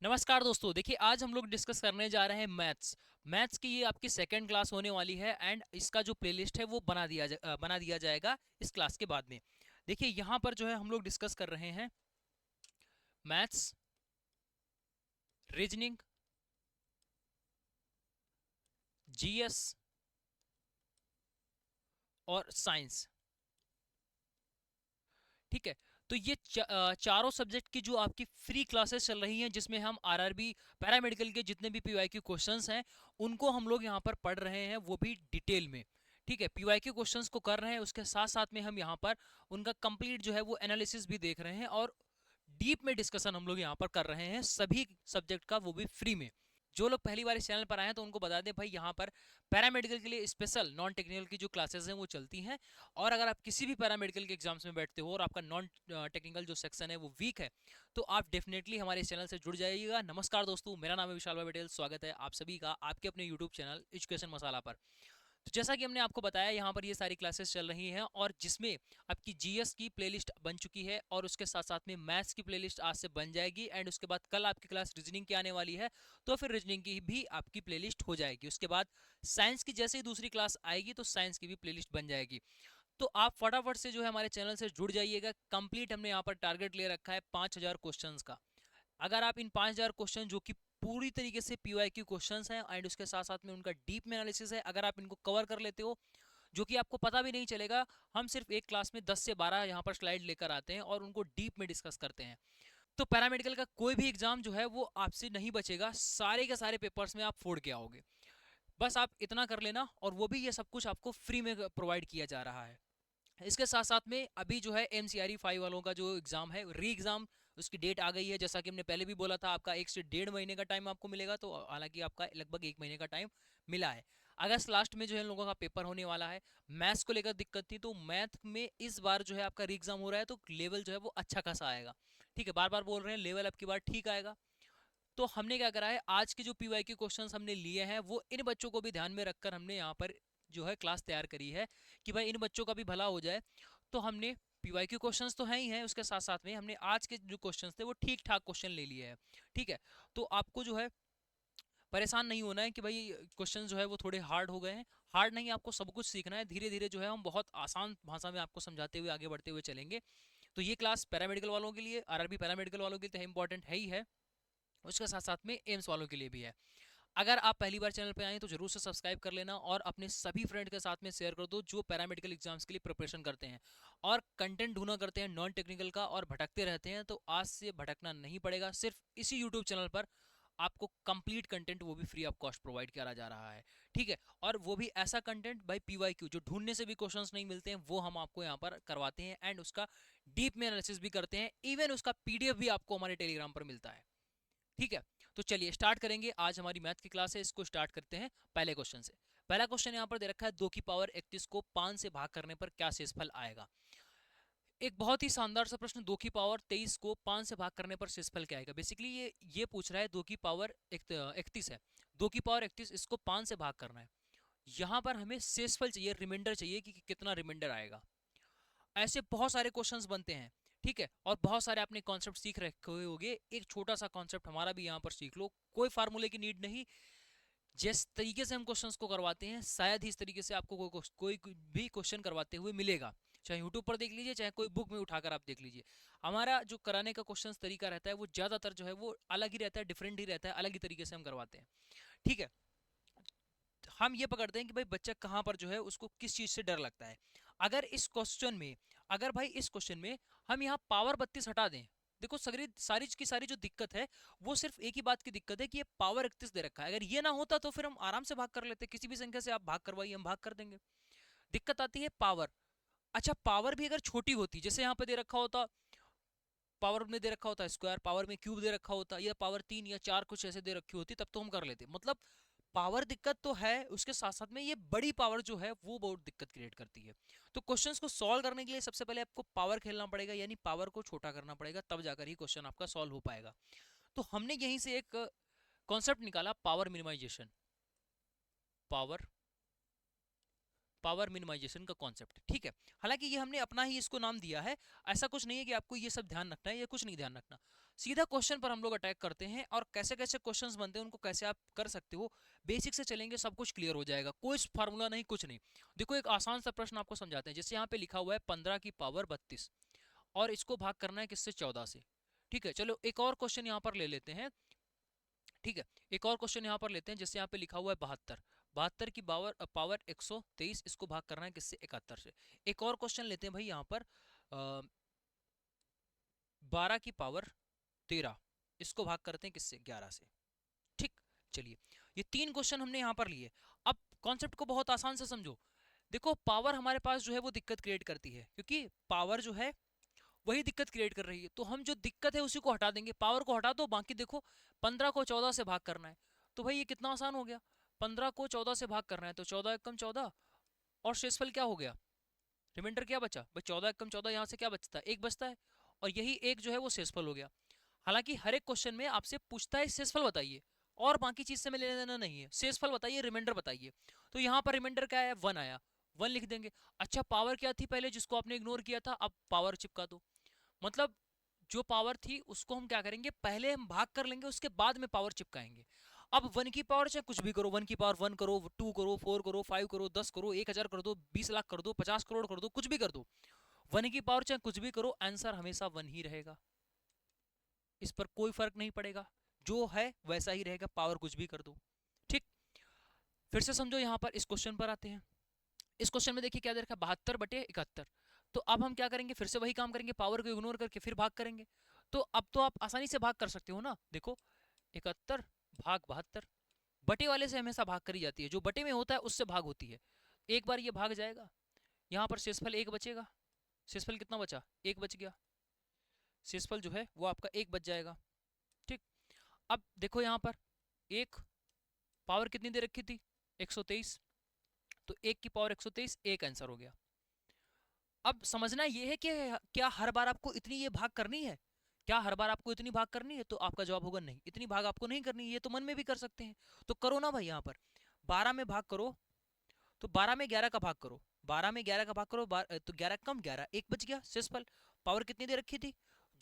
नमस्कार दोस्तों, देखिए आज हम लोग डिस्कस करने जा रहे हैं मैथ्स की। ये आपकी सेकंड क्लास होने वाली है एंड इसका जो प्लेलिस्ट है वो बना दिया जाएगा इस क्लास के बाद में। देखिए यहाँ पर जो है हम लोग डिस्कस कर रहे हैं मैथ्स, रीजनिंग, जीएस और साइंस। ठीक है, तो ये चारों सब्जेक्ट की जो आपकी फ्री क्लासेस चल रही हैं, जिसमें हम आरआरबी पैरामेडिकल के जितने भी पीवाईक्यू क्वेश्चंस हैं उनको हम लोग यहाँ पर पढ़ रहे हैं, वो भी डिटेल में। ठीक है, पीवाईक्यू क्वेश्चंस को कर रहे हैं, उसके साथ साथ में हम यहाँ पर उनका कंप्लीट जो है वो एनालिसिस भी देख रहे हैं और डीप में डिस्कशन हम लोग यहाँ पर कर रहे हैं सभी सब्जेक्ट का, वो भी फ्री में। जो लोग पहली बार इस चैनल पर आए हैं तो उनको बता दें भाई, यहाँ पर पैरामेडिकल के लिए स्पेशल नॉन टेक्निकल की जो क्लासेस हैं वो चलती हैं। और अगर आप किसी भी पैरामेडिकल के एग्जाम्स में बैठते हो और आपका नॉन टेक्निकल जो सेक्शन है वो वीक है, तो आप डेफिनेटली हमारे इस चैनल से जुड़ जाइएगा। नमस्कार दोस्तों, मेरा नाम है विशाल भाई पटेल। स्वागत है आप सभी का आपके अपने यूट्यूब चैनल एजुकेशन मसाला पर। तो जैसा कि हमने आपको बताया, यहाँ पर ये सारी क्लासेस चल रही हैं और जिसमें आपकी जीएस की प्लेलिस्ट बन चुकी है और उसके साथ साथ में मैथ्स की प्लेलिस्ट आज से बन जाएगी एंड उसके बाद कल आपकी क्लास रीजनिंग की आने वाली है, तो फिर रीजनिंग की भी आपकी प्लेलिस्ट हो जाएगी। उसके बाद साइंस की जैसे ही दूसरी क्लास आएगी तो साइंस की भी प्लेलिस्ट बन जाएगी। तो आप फटाफट से जो है हमारे चैनल से जुड़ जाइएगा। कंप्लीट हमने यहाँ पर टारगेट ले रखा है 5000 क्वेश्चंस का। अगर आप इन 5000 क्वेश्चन जो कि पूरी तरीके से पीवाईक्यू क्वेश्चंस हैं एंड उसके साथ साथ में उनका डीप में एनालिसिस है, अगर आप इनको कवर कर लेते हो, जो कि आपको पता भी नहीं चलेगा। हम सिर्फ एक क्लास में 10 से 12 यहाँ पर स्लाइड लेकर आते हैं और उनको डीप में डिस्कस करते हैं। तो पैरामेडिकल का कोई भी एग्जाम जो है वो आपसे नहीं बचेगा, सारे के सारे पेपर्स में आप फोड़ के आओगे। बस आप इतना कर लेना, और वो भी ये सब कुछ आपको फ्री में प्रोवाइड किया जा रहा है। इसके साथ साथ में अभी जो है एमसीआरई 5 वालों का जो एग्जाम है, री एग्जाम, उसकी डेट आ गई है। जैसा कि हमने पहले भी बोला था, आपका 1 से 1.5 महीने का टाइम आपको मिलेगा, तो हालांकि आपका लगभग 1 महीने का टाइम मिला है। अगस्त लास्ट में जो है इन लोगों का पेपर होने वाला है। मैथ्स को लेकर दिक्कत थी, तो मैथ में इस बार जो है आपका री एग्जाम हो रहा है, तो लेवल जो है वो अच्छा खासा आएगा। ठीक है, बार बार बोल रहे हैं लेवल अब की बार ठीक आएगा। तो हमने क्या करा है, आज के जो पीवाईक्यू क्वेश्चंस हमने लिए हैं वो इन बच्चों को भी ध्यान में रखकर हमने यहाँ पर जो है क्लास तैयार करी है कि भाई इन बच्चों का भी भला हो जाए। तो हमने पीवाईक्यू क्वेश्चंस तो हैं ही हैं, उसके साथ साथ में हमने आज के जो क्वेश्चंस थे वो ठीक ठाक क्वेश्चन ले लिए हैं। ठीक है, तो आपको जो है परेशान नहीं होना है कि भाई क्वेश्चन जो है वो थोड़े हार्ड हो गए हैं। हार्ड नहीं, आपको सब कुछ सीखना है। धीरे धीरे जो है हम बहुत आसान भाषा में आपको समझाते हुए आगे बढ़ते हुए चलेंगे। तो ये क्लास पैरामेडिकल वालों के लिए, आरआरबी पैरामेडिकल वालों के लिए तो इंपॉर्टेंट है ही है, उसके साथ साथ में एम्स वालों के लिए भी है। अगर आप पहली बार चैनल पे आए तो जरूर से सब्सक्राइब कर लेना और अपने सभी फ्रेंड के साथ में शेयर कर दो जो पैरामेडिकल एग्जाम्स के लिए प्रिपरेशन करते हैं और कंटेंट ढूंढा करते हैं नॉन टेक्निकल का और भटकते रहते हैं। तो आज से भटकना नहीं पड़ेगा, सिर्फ इसी यूट्यूब चैनल पर आपको कंप्लीट कंटेंट, वो भी फ्री ऑफ कॉस्ट, प्रोवाइड करा जा रहा है। ठीक है, और वो भी ऐसा कंटेंट भाई पीवाईक्यू जो ढूंढने से भी क्वेश्चंस नहीं मिलते हैं, वो हम आपको यहाँ पर करवाते हैं एंड उसका डीप में एनालिसिस भी करते हैं। इवन उसका पीडीएफ भी आपको हमारे टेलीग्राम पर मिलता है। ठीक है, तो चलिए स्टार्ट करेंगे। आज हमारी मैथ की क्लास है, इसको स्टार्ट करते हैं पहले क्वेश्चन से। पहला क्वेश्चन यहाँ पर दे रखा है, 2 की पावर 31 को 5 से भाग करने पर क्या शेषफल आएगा। एक बहुत ही शानदार सा प्रश्न, 2 की पावर 23 को 5 से भाग करने पर शेषफल क्या आएगा। बेसिकली ये पूछ रहा है, 2 की पावर 31 है, 2 की पावर 31, इसको 5 से भाग करना है। यहाँ पर हमें शेषफल चाहिए, रिमाइंडर चाहिए कि कितना रिमाइंडर आएगा। ऐसे बहुत सारे क्वेश्चंस बनते हैं। ठीक है, और बहुत सारे आपने कॉन्सेप्ट सीख रखे हुए होंगे। एक छोटा सा कॉन्सेप्ट हमारा भी यहाँ पर सीख लो, कोई फार्मूले की नीड नहीं। जिस तरीके से हम क्वेश्चंस को करवाते हैं, शायद ही इस तरीके से आपको कोई भी क्वेश्चन करवाते हुए मिलेगा। चाहे यूट्यूब पर देख लीजिए, चाहे कोई बुक में उठाकर आप देख लीजिए। हमारा जो कराने का क्वेश्चंस तरीका रहता है वो ज्यादातर जो है वो अलग ही रहता है, डिफरेंट ही रहता है, अलग ही तरीके से हम करवाते हैं। ठीक है, हम ये पकड़ते हैं कि भाई बच्चा कहाँ पर जो है उसको किस चीज से डर लगता है। अगर इस क्वेश्चन में, अगर भाई इस क्वेश्चन में हम यहाँ पावर 32 हटा दें, देखो सगरी सारी की सारी जो दिक्कत है वो सिर्फ एक ही बात की दिक्कत है कि ये पावर 31 दे रखा है। अगर ये ना होता तो फिर हम आराम से भाग कर लेते, किसी भी संख्या से आप भाग करवाइए, हम भाग कर देंगे। दिक्कत आती है पावर। अच्छा, पावर भी अगर छोटी होती, जैसे यहाँ पे दे रखा होता, पावर में दे रखा होता स्क्वायर, पावर में क्यूब दे रखा होता, या पावर 3 या 4 कुछ ऐसे दे रखी होती, तब तो हम कर लेते। मतलब पावर दिक्कत तो है, उसके साथ साथ में ये बड़ी पावर जो है वो बहुत दिक्कत क्रिएट करती है। तो क्वेश्चंस को सॉल्व करने के लिए सबसे पहले आपको पावर खेलना पड़ेगा, यानी पावर को छोटा करना पड़ेगा, तब जाकर ही क्वेश्चन आपका सॉल्व हो पाएगा। तो हमने यहीं से एक कॉन्सेप्ट निकाला, power minimization. Power power minimization का कॉन्सेप्ट। ठीक है, हालांकि ये हमने अपना ही इसको नाम दिया है, ऐसा कुछ नहीं है कि आपको ये सब ध्यान रखना है या कुछ नहीं ध्यान रखना। सीधा क्वेश्चन पर हम लोग अटैक करते हैं और कैसे कैसे क्वेश्चंस बनते हैं उनको कैसे आप कर सकते हो, बेसिक से चलेंगे सब कुछ क्लियर हो जाएगा, कोई फार्मूला नहीं कुछ नहीं। देखो एक आसान सा प्रश्न आपको समझाते हैं, जैसे यहाँ पे लिखा हुआ है 15 की पावर 32 और इसको भाग करना है किससे, 14 से। ठीक है, चलो एक और क्वेश्चन यहाँ पर ले लेते हैं। ठीक है, एक और क्वेश्चन यहाँ पर लेते हैं, जैसे यहाँ पे लिखा हुआ है 72, 72 की पावर 123, इसको भाग करना है किससे, 71 से। एक और क्वेश्चन लेते हैं भाई यहाँ पर 12 की पावर 13, इसको भाग करते हैं किससे, 11 से। ठीक, चलिए ये 3 क्वेश्चन हमने यहाँ पर लिए। अब कॉन्सेप्ट को बहुत आसान से समझो। देखो पावर हमारे पास जो है वो दिक्कत क्रिएट करती है, क्योंकि पावर जो है वही दिक्कत क्रिएट कर रही है, तो हम जो दिक्कत है उसी को हटा देंगे, पावर को हटा दो, बाकी देखो 15 को 14 से भाग करना है, तो भाई ये कितना आसान हो गया, 15 को 14 से भाग करना है, तो 14 एकम 14 और शेषफल क्या हो गया, रिमाइंडर क्या बचा भाई, 14 एकम 14, यहाँ से क्या बचता है, एक बचता है, और यही एक जो है वो शेषफल हो गया। हालांकि हर एक क्वेश्चन में आपसे पूछता है शेषफल बताइए, और बाकी चीज से में लेना देना नहीं है, शेषफल बताइए, रिमाइंडर बताइए। तो यहाँ पर रिमाइंडर क्या है, 1 आया, 1 लिख देंगे। अच्छा पावर क्या थी पहले जिसको आपने इग्नोर किया था, अब पावर चिपका दो, मतलब जो पावर थी उसको हम क्या करेंगे, पहले हम भाग कर लेंगे, उसके बाद में पावर चिपकाएंगे। अब 1 की पावर चाहे कुछ भी करो, 1 की पावर 1 करो, 2 करो, 4 करो, 5 करो, 10 करो, 1000 कर दो, 20 लाख कर दो, 50 करोड़ कर दो, कुछ भी कर दो, 1 की पावर चाहे कुछ भी करो, आंसर हमेशा 1 ही रहेगा, इस पर कोई फर्क नहीं पड़ेगा, जो है वैसा ही रहेगा, पावर कुछ भी कर दो। ठीक, फिर से समझो, यहाँ पर इस क्वेश्चन पर आते हैं। इस क्वेश्चन में देखिए क्या दे रखा है, 72/71। तो अब हम क्या करेंगे, फिर से वही काम करेंगे, पावर को इग्नोर करके फिर भाग करेंगे। तो अब तो आप आसानी से भाग कर सकते हो ना, देखो 71 भाग 72, बटे वाले से हमेशा भाग करी जाती है, जो बटे में होता है उससे भाग होती है। एक बार ये भाग जाएगा, यहाँ पर शेषफल 1 बचेगा, शेषफल कितना बचा, 1 बच गया, शेषफल जो है वो आपका 1 बच जाएगा। ठीक, अब देखो यहाँ पर एक पावर कितनी दे रखी थी, 123, तो 1 की पावर 123, एक आंसर हो गया। अब समझना ये है कि क्या हर बार आपको इतनी ये भाग करनी है, क्या हर बार आपको इतनी भाग करनी है, तो आपका जवाब होगा नहीं, इतनी भाग आपको नहीं करनी, ये तो मन में भी कर सकते हैं, तो करो ना भाई, यहाँ पर 12 में भाग करो, तो 12 में 11 का भाग करो, 12 में 11 का भाग करो, तो 11 कम 11, एक बच गया शेषफल। पावर कितनी दे रखी थी,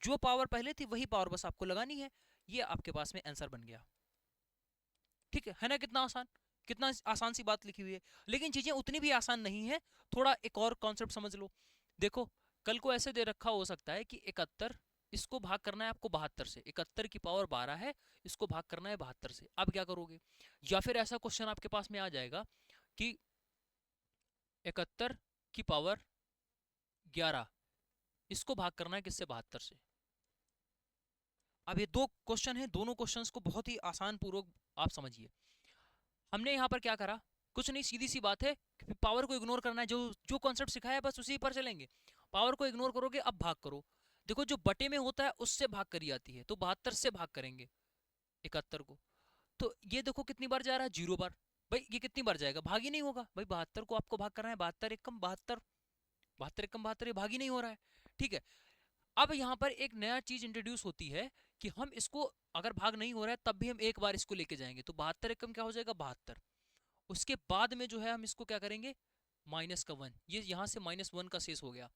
जो पावर पहले थी वही पावर बस आपको लगानी है, ये आपके पास में आंसर बन गया। ठीक है ना, कितना आसान, कितना आसान सी बात लिखी हुई है, लेकिन चीजें उतनी भी आसान नहीं है, थोड़ा एक और कॉन्सेप्ट समझ लो। देखो कल को ऐसे दे रखा हो सकता है कि 71, इसको भाग करना है आपको 72 से, 71 की पावर 12 है, इसको भाग करना है 72 से, अब क्या करोगे, या फिर ऐसा क्वेश्चन आपके पास में आ जाएगा कि 71 की पावर 11, इसको भाग करना है किससे, 72 से। अब ये दो क्वेश्चन है, दोनों क्वेश्चंस को बहुत ही आसान पूर्वक आप समझिए। हमने यहाँ पर क्या करा, कुछ नहीं, सीधी सी बात है, पावर को इग्नोर करना है, जो जो कॉन्सेप्ट सिखाया है बस उसी पर चलेंगे। पावर को इग्नोर करोगे, अब भाग करो, देखो जो बटे में होता है उससे भाग करी जाती है, तो 72 से भाग करेंगे 71 को, तो ये देखो कितनी बार जा रहा है, 0 बार। भाई ये कितनी बार जाएगा, भाग ही नहीं होगा भाई, 72 को आपको भाग करना है, 72 एकम 72, 72 एकम 72, ये भाग ही नहीं हो रहा है। ठीक है, अब यहाँ पर एक नया चीज इंट्रोड्यूस होती है कि हम इसको, अगर भाग नहीं हो रहा है तब भी हम एक बार इसको लेके जाएंगे, तो 72 एकम क्या हो जाएगा, 72, उसके बाद में जो है हम इसको क्या करेंगे, माइनस का 1, ये यहाँ से -1 का शेष हो गया।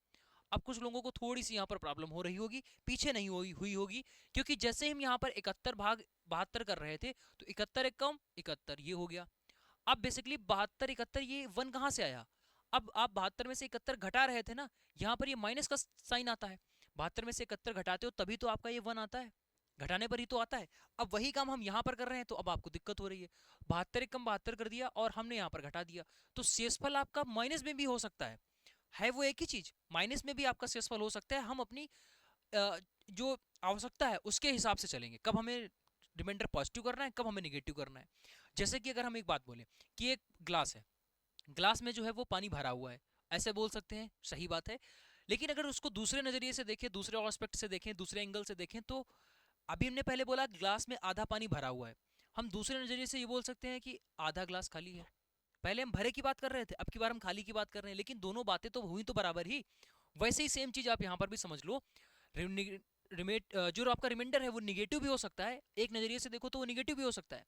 अब कुछ लोगों को थोड़ी सी यहाँ पर प्रॉब्लम हो रही होगी, पीछे नहीं हुई होगी, क्योंकि जैसे हम यहाँ पर 71 भाग 72 कर रहे थे, तो 71 एकम 71 ये हो गया। अब बेसिकली 72 71, ये 1 कहाँ से आया, अब आप 72 में से 71 घटा रहे थे ना, यहाँ पर ये माइनस का साइन आता है, 72 में से 71 घटाते हो तभी तो आपका ये 1 आता है, घटाने पर ही तो आता है। अब वही काम हम यहाँ पर कर रहे हैं, तो अब आपको दिक्कत हो रही है, 72 एकम 72 कर दिया और हमने यहाँ पर घटा दिया, तो शेषफल आपका माइनस में भी हो सकता है वो एक ही चीज, माइनस में भी आपका शेषफल हो सकता है। हम अपनी जो आवश्यकता है उसके हिसाब से चलेंगे, कब हमें रिमाइंडर पॉजिटिव करना है, कब हमें निगेटिव करना है। जैसे कि अगर हम एक बात बोले कि एक ग्लास है, ग्लास में जो है वो पानी भरा हुआ है, ऐसे बोल सकते हैं, सही बात है। लेकिन अगर उसको दूसरे नजरिए से देखें, दूसरे एस्पेक्ट से देखें, दूसरे एंगल से देखें, तो अभी हमने पहले बोला ग्लास में आधा पानी भरा हुआ है, हम दूसरे नजरिए से ये बोल सकते हैं कि आधा ग्लास खाली है। पहले हम भरे की बात कर रहे थे, अब की बार हम खाली की बात कर रहे हैं, लेकिन दोनों बातें तो हुई तो बराबर ही। वैसे ही सेम चीज आप यहाँ पर भी समझ लो, जो आपका रिमाइंडर है वो निगेटिव भी हो सकता है, एक नजरिए से देखो तो वो निगेटिव भी हो सकता है,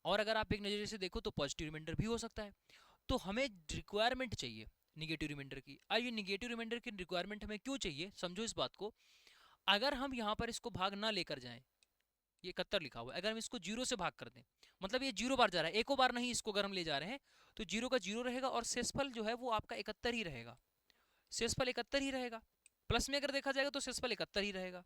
और अगर आप एक नजरिए से देखो तो पॉजिटिव रिमाइंडर भी हो सकता है। तो हमें रिक्वायरमेंट चाहिए निगेटिव रिमाइंडर की। और ये निगेटिव रिमाइंडर की रिक्वायरमेंट हमें क्यों चाहिए, समझो इस बात को। अगर हम यहाँ पर इसको भाग ना लेकर जाएं, ये 71 लिखा हुआ है। अगर हम इसको 0 से भाग कर दें, मतलब ये 0 बार जा रहा है, एको बार नहीं इसको अगर हम ले जा रहे हैं, तो 0 का 0 रहेगा और शेषफल जो है वो आपका 71 ही रहेगा। शेषफल 71 ही रहेगा। प्लस में अगर देखा जाएगा तो शेषफल 71 ही रहेगा।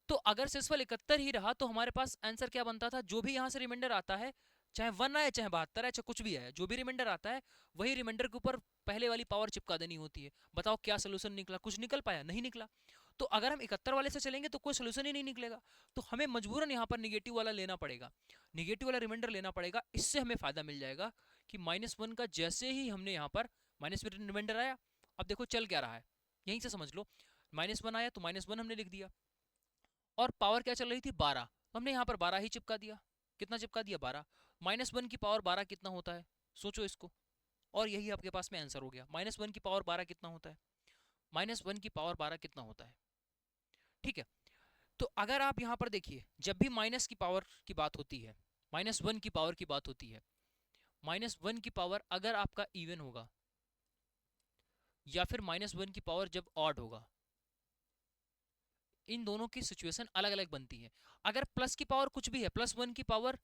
तो अगर शेषफल 71 ही रहा तो हमारे पास आंसर क्या बनता था, जो भी यहाँ से रिमाइंडर आता है, चाहे 1 आए चाहे 72 आए चाहे कुछ भी आए, जो भी रिमाइंडर आता है वही रिमाइंडर के ऊपर पहले वाली पावर चिपका देनी होती है। बताओ क्या सोल्यूशन निकला? कुछ निकल पाया? नहीं निकला। तो अगर हम 71 वाले से चलेंगे तो कोई सोल्यूशन ही नहीं निकलेगा। तो हमें मजबूरन यहाँ पर निगेटिव वाला लेना पड़ेगा, निगेटिव वाला रिमाइंडर लेना पड़ेगा। इससे हमें फायदा मिल जाएगा कि -1 का जैसे ही हमने यहाँ पर माइनस रिमाइंडर आया, अब देखो चल क्या रहा है, यहीं से समझ लो। -1 आया तो -1 हमने लिख दिया, और पावर क्या चल रही थी 12, तो हमने यहाँ पर 12 ही चिपका दिया। कितना चिपका दिया? 12। -1 की पावर 12 कितना होता है, सोचो इसको, और यही आपके पास में आंसर हो गया। -1 की पावर 12 कितना होता है? -1 की पावर 12 कितना होता है? ठीक है। तो अगर आप यहाँ पर देखिए, जब भी माइनस की पावर की बात होती है, -1 की पावर की बात होती है, -1 की पावर अगर आपका इवन होगा या फिर -1 की पावर जब ऑड होगा, इन दोनों की सिचुएशन अलग अलग बनती है। अगर प्लस की पावर कुछ भी है, +1 की पावर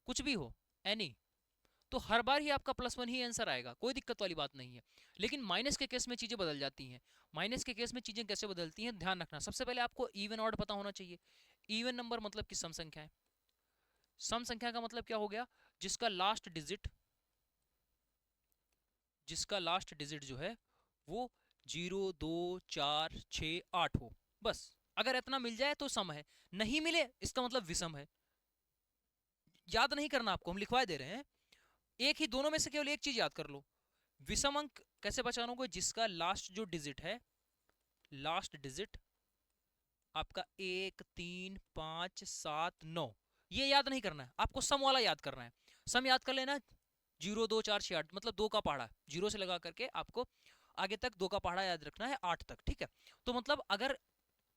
कुछ भी हो, एनी, तो हर बार ही आपका +1 ही आंसर आएगा, कोई दिक्कत वाली बात नहीं है। लेकिन माइनस के केस में चीजें बदल जाती हैं। माइनस के केस में चीजें कैसे बदलती हैं, ध्यान रखना। सबसे पहले आपको इवन ऑड पता होना चाहिए। इवन नंबर मतलब कि सम संख्या है। सम संख्या का मतलब क्या हो गया? जिसका लास्ट डिजिट जो है वो 0, 2, 4, 6, 8 हो, बस। अगर इतना मिल जाए तो सम है, नहीं मिले इसका मतलब विषम है। याद नहीं करना आपको, हम लिखवा दे रहे हैं। एक ही, दोनों में से केवल एक चीज याद कर लो। विषम अंक कैसे पहचानोगे? जिसका लास्ट जो डिजिट है, लास्ट डिजिट आपका 1, 3, 5, 7, 9, ये याद नहीं करना है आपको, सम वाला याद करना है। सम याद कर लेना, 0, 2, 4, 6, 8, मतलब 2 का पहाड़ा, 0 से लगा करके आपको आगे तक 2 का पहाड़ा याद रखना है, 8 तक, ठीक है। तो मतलब अगर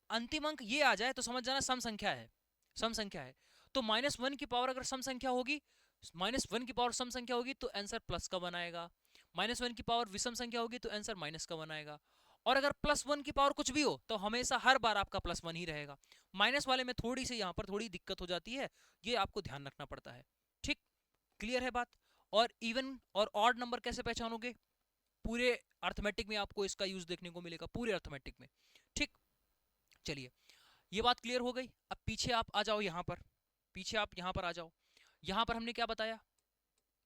अंतिम अंक ये आ जाए तो समझ जाना सम संख्या है, सम संख्या है। तो -1 की पावर अगर सम संख्या होगी, -1 की पावर सम संख्या होगी तो आंसर प्लस का बनाएगा। -1 की पावर विषम संख्या होगी तो आंसर माइनस का बनाएगा। और अगर +1 की पावर कुछ भी हो तो हमेशा हर बार आपका +1 ही रहेगा। माइनस वाले में थोड़ी सी यहाँ पर थोड़ी दिक्कत हो जाती है, ये आपको ध्यान रखना पड़ता है। ठीक, क्लियर है बात? और इवन और ऑड नंबर कैसे पहचानोगे? पूरे अर्थमेटिक में आपको इसका यूज देखने को मिलेगा, पूरे अर्थमेटिक में। ठीक, चलिए ये बात क्लियर हो गई। अब पीछे आप आ जाओ, यहाँ पर पीछे आप यहाँ पर आ जाओ। यहाँ पर हमने क्या बताया?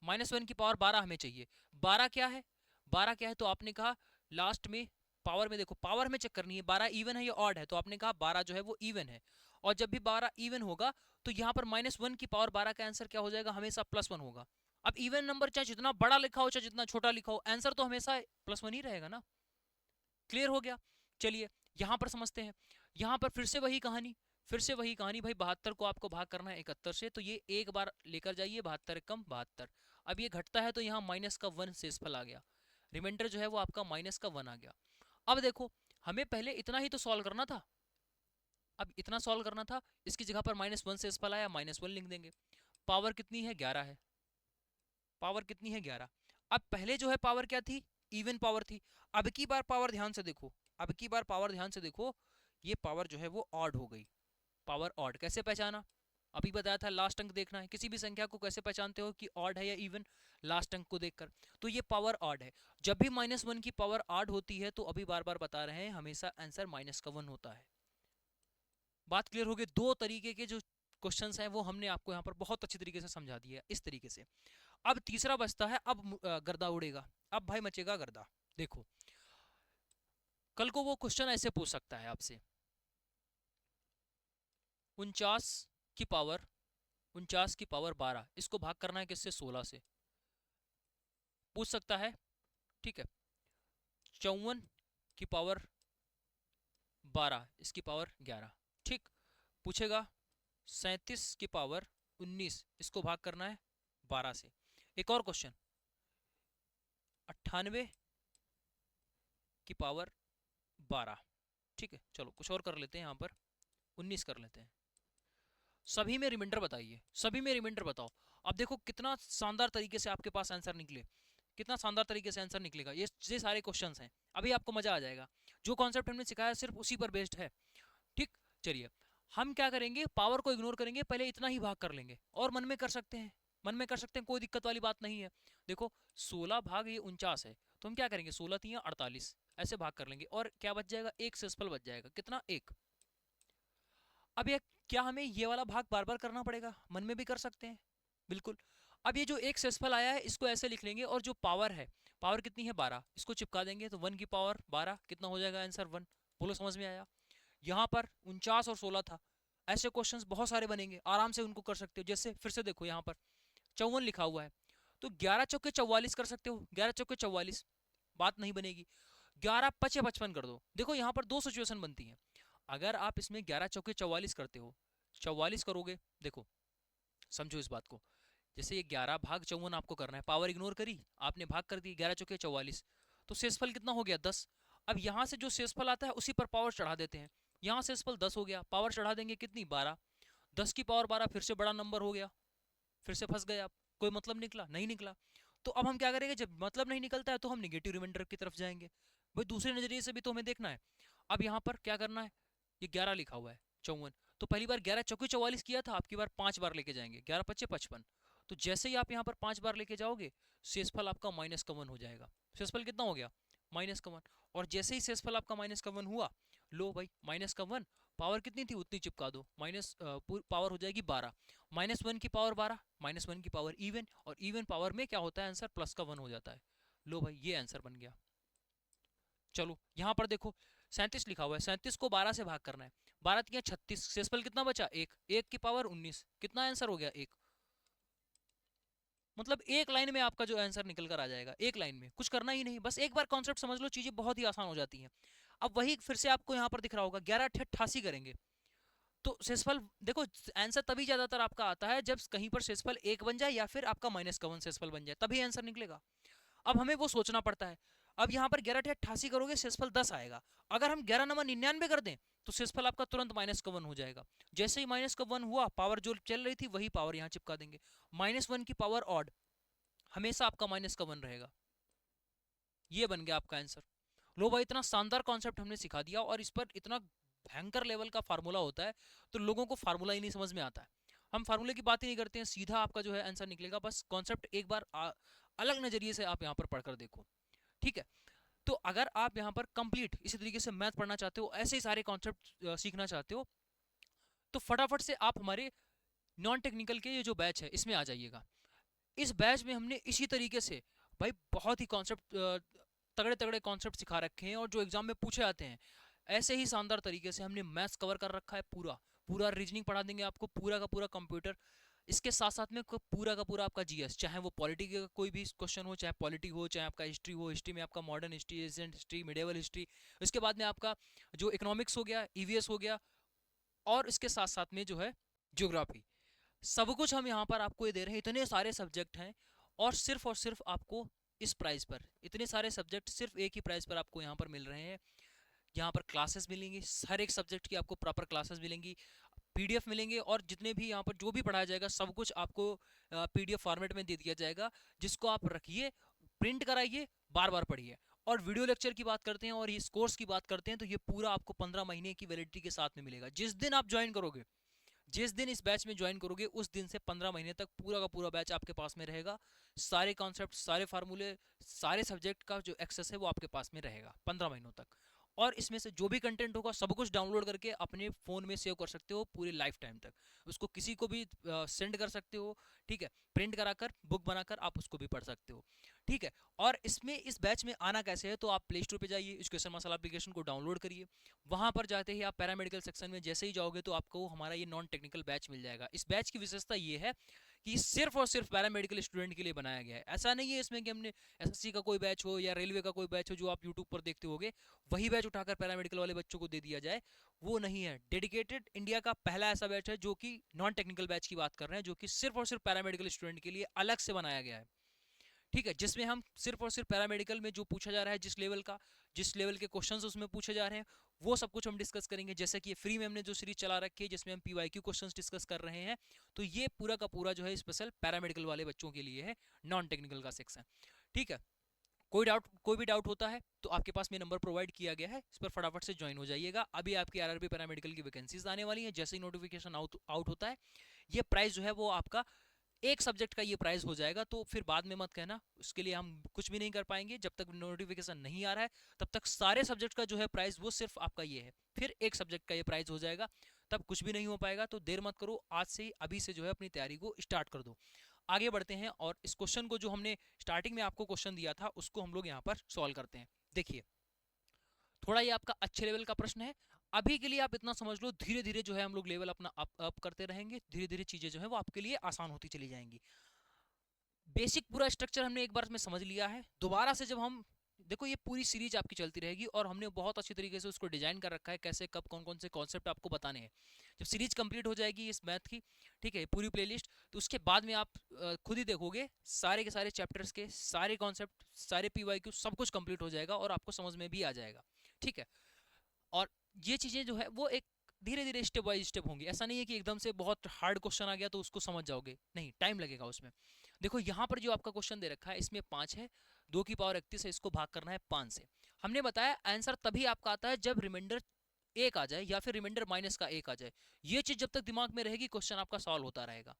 -1 की पावर 12 हमें चाहिए। 12 क्या है? 12 क्या है? तो आपने कहा लास्ट में पावर में, देखो पावर में चेक करनी है 12 इवन है या ऑड है, तो आपने कहा 12 जो है वो इवन है। और जब भी 12 इवन होगा तो यहाँ पर -1 की पावर 12 का आंसर क्या हो जाएगा? हमेशा +1 होगा। अब इवन नंबर चाहे जितना बड़ा लिखा हो चाहे जितना छोटा लिखा हो, आंसर तो हमेशा +1 ही रहेगा ना। क्लियर हो गया? चलिए यहाँ पर समझते हैं। यहाँ पर फिर से वही कहानी, भाई 72 को आपको भाग करना है 71 से, तो ये एक बार लेकर जाइए, 72 कम 72। अब ये घटता है तो यहाँ -1 शेषफल आ गया, रिमाइंडर जो है वो आपका -1 आ गया। अब देखो हमें पहले इतना ही तो सॉल्व करना था, अब इतना सॉल्व करना था, इसकी जगह पर -1 शेषफल आया, -1 लिख देंगे। पावर कितनी है? 11 है। पावर कितनी है? 11। अब पहले जो है पावर क्या थी? इवन पावर थी। अब की बार पावर ध्यान से देखो, अब की बार पावर ध्यान से देखो, ये पावर जो है वो ऑड हो गई। पावर ऑड कैसे पहचाना? अभी बताया था, लास्ट अंक देखना है। किसी भी संख्या को कैसे पहचानते हो कि ऑड है या इवन? लास्ट अंक को देखकर। तो ये पावर ऑड है। जब भी -1 की पावर ऑड होती है तो अभी बार बार बता रहे हैं, हमेशा आंसर -1 होता है। बात क्लियर हो गई? दो तरीके के जो क्वेश्चंस हैं वो हमने आपको यहाँ पर बहुत अच्छी तरीके से समझा दिया इस तरीके से। अब तीसरा बचता है, अब गर्दा उड़ेगा, अब भाई मचेगा गर्दा। देखो कल को वो क्वेश्चन ऐसे पूछ सकता है आपसे, 49 की पावर 12, इसको भाग करना है किससे? 16 से, पूछ सकता है। ठीक है, 54 की पावर 12, इसकी पावर 11। ठीक, पूछेगा 37 की पावर 19, इसको भाग करना है 12 से। एक और क्वेश्चन, 98 की पावर 12। ठीक है, चलो कुछ और कर लेते हैं, यहाँ पर 19 कर लेते हैं। सभी में रिमाइंडर बताइए, सभी में रिमाइंडर बताओ। अब देखो कितना शानदार तरीके से आपके पास आंसर निकले, कितना शानदार तरीके से आंसर निकलेगा। ये सारे क्वेश्चंस हैं, अभी आपको मजा आ जाएगा। जो कॉन्सेप्ट हमने सिखाया सिर्फ उसी पर बेस्ड है। ठीक, चलिए हम क्या करेंगे, पावर को इग्नोर करेंगे, पहले इतना ही भाग कर लेंगे और मन में कर सकते हैं, मन में कर सकते हैं, कोई दिक्कत वाली बात नहीं है। देखो 16 भाग ये 49 है, तो हम क्या करेंगे 16 3 48 ऐसे भाग कर लेंगे और क्या बच जाएगा, एक शेषफल बच जाएगा, कितना, एक। अब ये क्या हमें ये वाला भाग बार बार करना पड़ेगा, मन में भी कर सकते हैं, बिल्कुल। अब ये जो एक शेषफल आया है इसको ऐसे लिख लेंगे और जो पावर है, पावर कितनी है 12, इसको चिपका देंगे तो 1 की पावर 12 कितना हो जाएगा आंसर 1। बोलो समझ में आया। यहाँ पर 49 और 16 था, ऐसे क्वेश्चंस बहुत सारे बनेंगे, आराम से उनको कर सकते हो। जैसे फिर से देखो यहाँ पर 54 लिखा हुआ है, तो 11 चौके 44 कर सकते हो, 11 चौके 44, बात नहीं बनेगी। 11 पचे 55 कर दो। देखो यहाँ पर दो सिचुएशन बनती है, अगर आप इसमें 11 चौके 44 करते हो, 44 करोगे, देखो समझो इस बात को, जैसे ये 11 भाग 54 आपको करना है, पावर इग्नोर करी आपने, भाग कर दी, 11 चौके 44, तो शेषफल कितना हो गया 10। अब यहाँ से जो शेषफल आता है उसी पर पावर चढ़ा देते हैं, यहाँ शेषफल 10 हो गया, पावर चढ़ा देंगे कितनी 12, 10 की पावर 12 फिर से बड़ा नंबर हो गया, फिर से फंस गए आप, कोई मतलब निकला नहीं निकला। तो अब हम क्या करेंगे, जब मतलब नहीं निकलता है तो हम निगेटिव रिमाइंडर की तरफ जाएंगे, भाई दूसरे नजरिए से भी तो हमें देखना है। अब यहाँ पर क्या करना है, ये 11 लिखा हुआ है 54, तो पहली बार 11 चौकी 44 किया था, आपकी बार 5 बार लेके जाएंगे, 11 पच्चे 55, तो जैसे ही आप यहाँ पर 5 बार लेके जाओगे शेषफल आपका माइनस का 1 हो जाएगा। शेषफल कितना हो गया, माइनस का 1। और जैसे ही शेषफल आपका माइनस का 1 हुआ, लो भाई माइनस का 1, पावर कितनी थी उतनी चिपका दो, माइनस पावर हो जाएगी 12, -1 की पावर 12, -1 की पावर इवन, और इवन पावर में क्या होता है आंसर, प्लस का 1 हो जाता है। लो भाई ये आंसर बन गया। चलो यहाँ पर देखो 37 लिखा हुआ है, 37 को 12 से भाग करना है, 12 तिया 36, शेषफल कितना बचा, एक, 1 की पावर 19, कितना आंसर हो गया, एक। मतलब एक लाइन में आपका जो आंसर निकल कर आ जाएगा, एक लाइन में, कुछ करना ही नहीं, बस एक बार कॉन्सेप्ट समझ लो, चीजें बहुत ही आसान हो जाती हैं। अब वही फिर से आपको यहाँ पर दिख रहा होगा, 11 88 करेंगे तो शेषफल देखो, आंसर तभी ज्यादातर आपका आता है जब कहीं पर शेषफल 1 बन जाए या फिर आपका माइनस का 1 शेषफल बन जाए, तभी आंसर निकलेगा। अब हमें वो सोचना पड़ता है। अब यहाँ पर 11 88 करोगे शेषफल 10 आएगा, अगर हम 11 नंबर 99 कर दें तो शेषफल आपका तुरंत माइनस का 1 हो जाएगा। जैसे ही माइनस का 1 हुआ, पावर जो चल रही थी वही पावर यहाँ चिपका देंगे, -1 की पावर ऑड, हमेशा आपका माइनस का 1 रहेगा। ये बन गया आपका आंसर। लो भाई इतना शानदार कॉन्सेप्ट हमने सिखा दिया, और इस पर इतना भयंकर लेवल का फार्मूला होता है, तो लोगों को फार्मूला ही नहीं समझ में आता है। हम फार्मूले की बात ही नहीं करते हैं, सीधा आपका जो है आंसर निकलेगा। बस कॉन्सेप्ट एक बार अलग नजरिए से आप यहाँ पर पढ़कर देखो, ठीक है। तो अगर आप यहाँ पर कंप्लीट इसी तरीके से मैथ पढ़ना चाहते हो, ऐसे ही सारे कॉन्सेप्ट सीखना चाहते हो, तो फटाफट से आप हमारे नॉन टेक्निकल के ये जो बैच है इसमें आ जाइएगा। इस बैच में हमने इसी तरीके से भाई बहुत ही कॉन्सेप्ट, तगड़े तगड़े कॉन्सेप्ट सिखा रखे हैं, और जो एग्जाम में पूछे आते हैं ऐसे ही शानदार तरीके से हमने मैथ्स कवर कर रखा है, पूरा पूरा रीजनिंग पढ़ा देंगे आपको, पूरा का पूरा कंप्यूटर, इसके साथ साथ में पूरा का पूरा आपका जीएस, चाहे वो पॉलिटी का कोई भी क्वेश्चन हो, चाहे पॉलिटी हो, चाहे आपका हिस्ट्री हो, हिस्ट्री में आपका modern history, ancient history, medieval history, इसके बाद में आपका जो इकोनॉमिक्स हो गया, ईवीएस हो गया, और इसके साथ साथ में जो है ज्योग्राफी, सब कुछ हम यहाँ पर आपको ये दे रहे हैं। इतने सारे सब्जेक्ट हैं, और सिर्फ आपको इस प्राइस पर, इतने सारे सब्जेक्ट सिर्फ एक ही प्राइस पर आपको यहाँ पर मिल रहे हैं। यहाँ पर क्लासेस मिलेंगी, हर एक सब्जेक्ट की आपको प्रॉपर क्लासेस मिलेंगी, पीडीएफ मिलेंगे, और जितने भी यहाँ पर जो भी पढ़ाया जाएगा सब कुछ आपको पीडीएफ फॉर्मेट में दे दिया जाएगा, जिसको आप रखिए, प्रिंट कराइए, बार बार पढ़िए। और वीडियो लेक्चर की बात करते हैं और इस कोर्स की बात करते हैं, तो ये पूरा आपको 15 महीने की वैलिडिटी के साथ में मिलेगा। जिस दिन आप ज्वाइन करोगे, जिस दिन इस बैच में ज्वाइन करोगे, उस दिन से 15 महीने तक पूरा का पूरा बैच आपके पास में रहेगा। सारे कॉन्सेप्ट, सारे फार्मूले, सारे सब्जेक्ट का जो एक्सेस है वो आपके पास में रहेगा 15 महीनों तक। और इसमें से जो भी कंटेंट होगा सब कुछ डाउनलोड करके अपने फ़ोन में सेव कर सकते हो पूरी लाइफ टाइम तक, उसको किसी को भी सेंड कर सकते हो, ठीक है, प्रिंट कराकर बुक बनाकर आप उसको भी पढ़ सकते हो, ठीक है। और इसमें इस बैच में आना कैसे है, तो आप प्ले स्टोर पे जाइए, एजुकेशन मसाला एप्लीकेशन को डाउनलोड करिए, वहाँ पर जाते ही आप पैरामेडिकल सेक्शन में जैसे ही जाओगे तो आपको हमारा ये नॉन टेक्निकल बैच मिल जाएगा। इस बैच की विशेषता ये है कि सिर्फ और सिर्फ पैरामेडिकल स्टूडेंट के लिए बनाया गया है। ऐसा नहीं है इसमें कि हमने एसएससी का कोई बैच हो या रेलवे का कोई बैच हो जो आप यूट्यूब पर देखते होगे, वही बैच उठाकर पैरामेडिकल वाले बच्चों को दे दिया जाए, वो नहीं है। डेडिकेटेड इंडिया का पहला ऐसा बैच है जो कि नॉन टेक्निकल बैच की बात कर रहे हैं, जो कि सिर्फ और सिर्फ पैरामेडिकल स्टूडेंट के लिए अलग से बनाया गया है, ठीक है। जिसमें हम सिर्फ और सिर्फ पैरामेडिकल में जो पूछा जा रहा है, जिस लेवल के क्वेश्चंस उसमें पूछे जा रहे हैं, वो सब कुछ हम डिस्कस करेंगे। जैसे कि ये फ्री में हमने जो सीरीज चला रखी है जिसमें हम पीवाईक्यू क्वेश्चंस डिस्कस कर रहे हैं, तो ये पूरा का पूरा जो है स्पेशल पैरामेडिकल वाले बच्चों के लिए है, नॉन टेक्निकल का सेक्शन, ठीक है। कोई भी डाउट होता है तो आपके पास में नंबर प्रोवाइड किया गया है, इस पर फटाफट से ज्वाइन हो जाइएगा। अभी आपकी आरआरबी पैरामेडिकल की वैकेंसीज आने वाली है, जैसे ही नोटिफिकेशन आउट होता है ये प्राइस जो है वो आपका एक सब्जेक्ट का ये प्राइस हो जाएगा। तो फिर बाद में मत कहना, उसके लिए हम कुछ भी नहीं कर पाएंगे। जब तक नोटिफिकेशन नहीं आ रहा है तब तक सारे सब्जेक्ट का जो है प्राइस वो सिर्फ आपका ये है, फिर एक सब्जेक्ट का ये प्राइस हो जाएगा, तब कुछ भी नहीं हो पाएगा। तो देर मत करो, आज से ही अभी से जो है अपनी तैयारी को स्टार्ट कर दो। आगे बढ़ते हैं और इस क्वेश्चन को जो हमने स्टार्टिंग में आपको क्वेश्चन दिया था उसको हम लोग यहाँ पर सॉल्व करते हैं। देखिए थोड़ा ये आपका अच्छे लेवल का प्रश्न है। अभी के लिए आप इतना समझ लो, धीरे धीरे जो है हम लोग लेवल अपना अप करते रहेंगे, धीरे धीरे चीजें जो है वो आपके लिए आसान होती चली जाएंगी। बेसिक पूरा स्ट्रक्चर हमने एक बार में समझ लिया है। दोबारा से जब हम देखो ये पूरी सीरीज आपकी चलती रहेगी और हमने बहुत अच्छी तरीके से उसको डिजाइन कर रखा है, कैसे कब कौन कौन से कॉन्सेप्ट आपको बताने हैं। जब सीरीज कंप्लीट हो जाएगी इस मैथ की, ठीक है, पूरी प्लेलिस्ट, तो उसके बाद में आप खुद ही देखोगे सारे के सारे चैप्टर्स के सारे कॉन्सेप्ट, सारे पीवाईक्यू सब कुछ कंप्लीट हो जाएगा और आपको समझ में भी आ जाएगा। ठीक है, और ये चीजें जो है वो एक धीरे धीरे स्टेप बाय स्टेप होंगी। ऐसा नहीं है कि एकदम से बहुत हार्ड क्वेश्चन आ गया तो उसको समझ जाओगे, नहीं, टाइम लगेगा उसमें। देखो यहाँ पर जो आपका क्वेश्चन दे रखा है इसमें 5 है, 2 की पावर 31 है, इसको भाग करना है 5 से। हमने बताया आंसर तभी आपका आता है जब रिमाइंडर 1 आ जाए या फिर रिमाइंडर माइनस का 1 आ जाए। ये चीज जब तक दिमाग में रहेगी क्वेश्चन आपका सॉल्व होता रहेगा।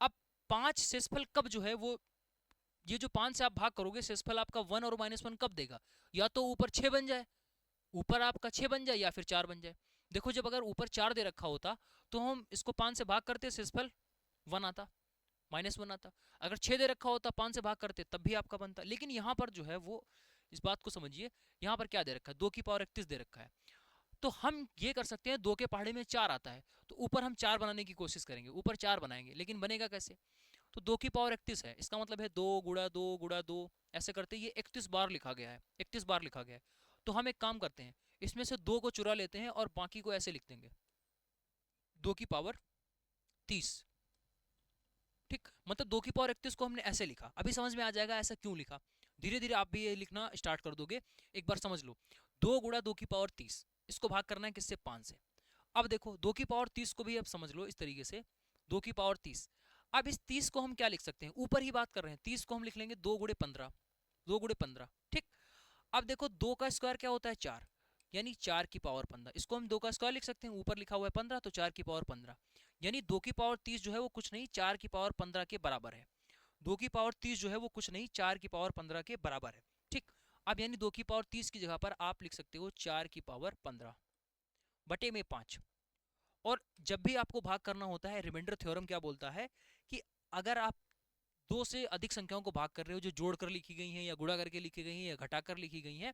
अब 5 शेषफल कब जो है वो, ये जो 5 से आप भाग करोगे शेषफल आपका 1 और -1 कब देगा, या तो ऊपर 6 बन जाए, ऊपर आपका 6 बन जाए या फिर 4 बन जाए। देखो जब अगर ऊपर 4 दे रखा होता तो हम इसको 5 से भाग करते, शेषफल 1 आता, -1 आता। अगर 6 दे रखा होता 5 से भाग करते तब भी आपका बनता। लेकिन यहाँ पर जो है वो, इस बात को समझिए, यहाँ पर क्या दे रखा है, 2 की पावर 31 दे रखा है। तो हम ये कर सकते हैं, 2 के पहाड़े में 4 आता है तो ऊपर हम 4 बनाने की कोशिश करेंगे, ऊपर 4 बनाएंगे, लेकिन बनेगा कैसे। तो 2 की पावर 31 है, इसका मतलब है 2 गुणा 2 गुणा 2, ऐसे करते ये 31 बार लिखा गया है, 31 बार लिखा गया है। तो हम एक काम करते हैं, इसमें से 2 को चुरा लेते हैं और बाकी को ऐसे लिख देंगे 2 की पावर 30। ठीक, मतलब 2 की पावर 31 को हमने ऐसे लिखा। अभी समझ में आ जाएगा ऐसा क्यों लिखा, धीरे धीरे आप भी ये लिखना स्टार्ट कर दोगे। एक बार समझ लो, 2 गुणा 2 की पावर 30, इसको भाग करना है किससे, 5 से। अब देखो 2 की पावर 30 को भी अब समझ लो इस तरीके से, 2 की पावर 30। अब इस 30 को हम क्या लिख सकते हैं, ऊपर ही बात कर रहे हैं, 30 को हम लिख लेंगे 2 गुणे 15, 2 गुणे 15। ठीक, अब देखो 2 का स्क्वायर क्या होता है, 4, यानी 4 की पावर 15, इसको हम 2 का स्क्वायर लिख सकते हैं, ऊपर लिखा हुआ है 15 तो 4 की पावर 15, यानी 2 की पावर 30 जो है वो कुछ नहीं 4 की पावर 15 के बराबर है। 2 की पावर 30 जो है वो कुछ नहीं 4 की पावर 15 के बराबर है। ठीक, अब यानी 2 की पावर 30 की जगह पर आप लिख सकते हो 4 की पावर 15 बटे में 5। और जब भी आपको भाग करना होता है, रिमाइंडर थ्योरम क्या बोलता है कि अगर आप 2 से अधिक संख्याओं को भाग कर रहे हो जो जोड़कर लिखी गई हैं या गुणा करके लिखी गई हैं या घटाकर लिखी गई हैं,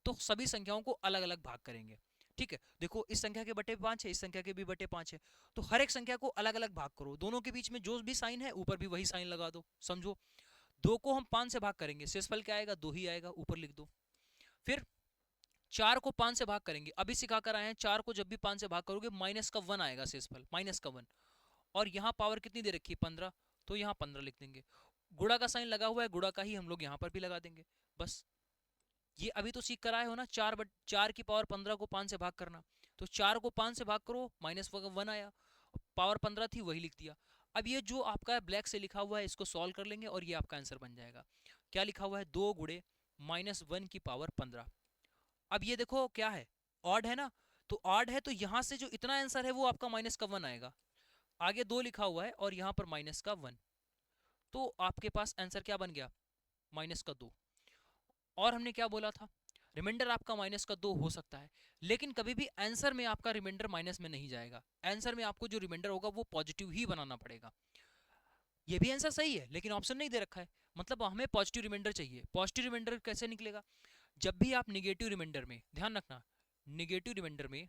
तो सभी संख्याओं को अलग अलग भाग करेंगे। ठीक है, देखो इस संख्या के बटे 5 है, इस संख्या के भी बटे 5 है, तो हर एक संख्या को अलग अलग भाग करो, दोनों के बीच में जो भी साइन है ऊपर भी वही साइन लगा दो। समझो 2 को हम 5 से भाग करेंगे, शेषफल क्या आएगा, 2 ही आएगा, ऊपर लिख दो। फिर 4 को 5 से भाग करेंगे, अभी सिखा कर आए हैं, 4 को जब भी 5 से भाग करोगे माइनस का 1 आएगा, शेषफल माइनस का 1। और यहाँ पावर कितनी दे रखी है, 15, तो यहाँ 15 लिख देंगे। गुणा का साइन लगा हुआ है, गुणा का ही हम लोग यहाँ पर भी लगा देंगे। बस ये अभी तो सीख कर आए हो ना, 4 की पावर 15 को 5 से भाग करना, तो 4 को 5 से भाग करो, -1 आया, पावर 15 थी वही लिख दिया। अब ये जो आपका ब्लैक से लिखा हुआ है इसको सॉल्व कर लेंगे और ये आपका आंसर बन जाएगा। क्या लिखा हुआ है, 2 गुणे -1 की पावर 15। अब ये देखो क्या है, ऑड है ना, तो ऑड है तो यहाँ से जो इतना आंसर है वो आपका -1 आएगा। आगे 2 लिखा हुआ है और यहाँ पर -1, तो आपके पास आंसर क्या बन गया, -2। और हमने क्या बोला था, रिमाइंडर आपका -2 हो सकता है, लेकिन कभी भी आंसर में आपका रिमाइंडर माइनस में नहीं जाएगा। आंसर में आपको जो रिमाइंडर होगा वो पॉजिटिव ही बनाना पड़ेगा। ये भी आंसर सही है लेकिन ऑप्शन नहीं दे रखा है, मतलब हमें पॉजिटिव रिमाइंडर चाहिए। पॉजिटिव रिमाइंडर कैसे निकलेगा, जब भी आप निगेटिव रिमाइंडर में, ध्यान रखना, निगेटिव रिमाइंडर में,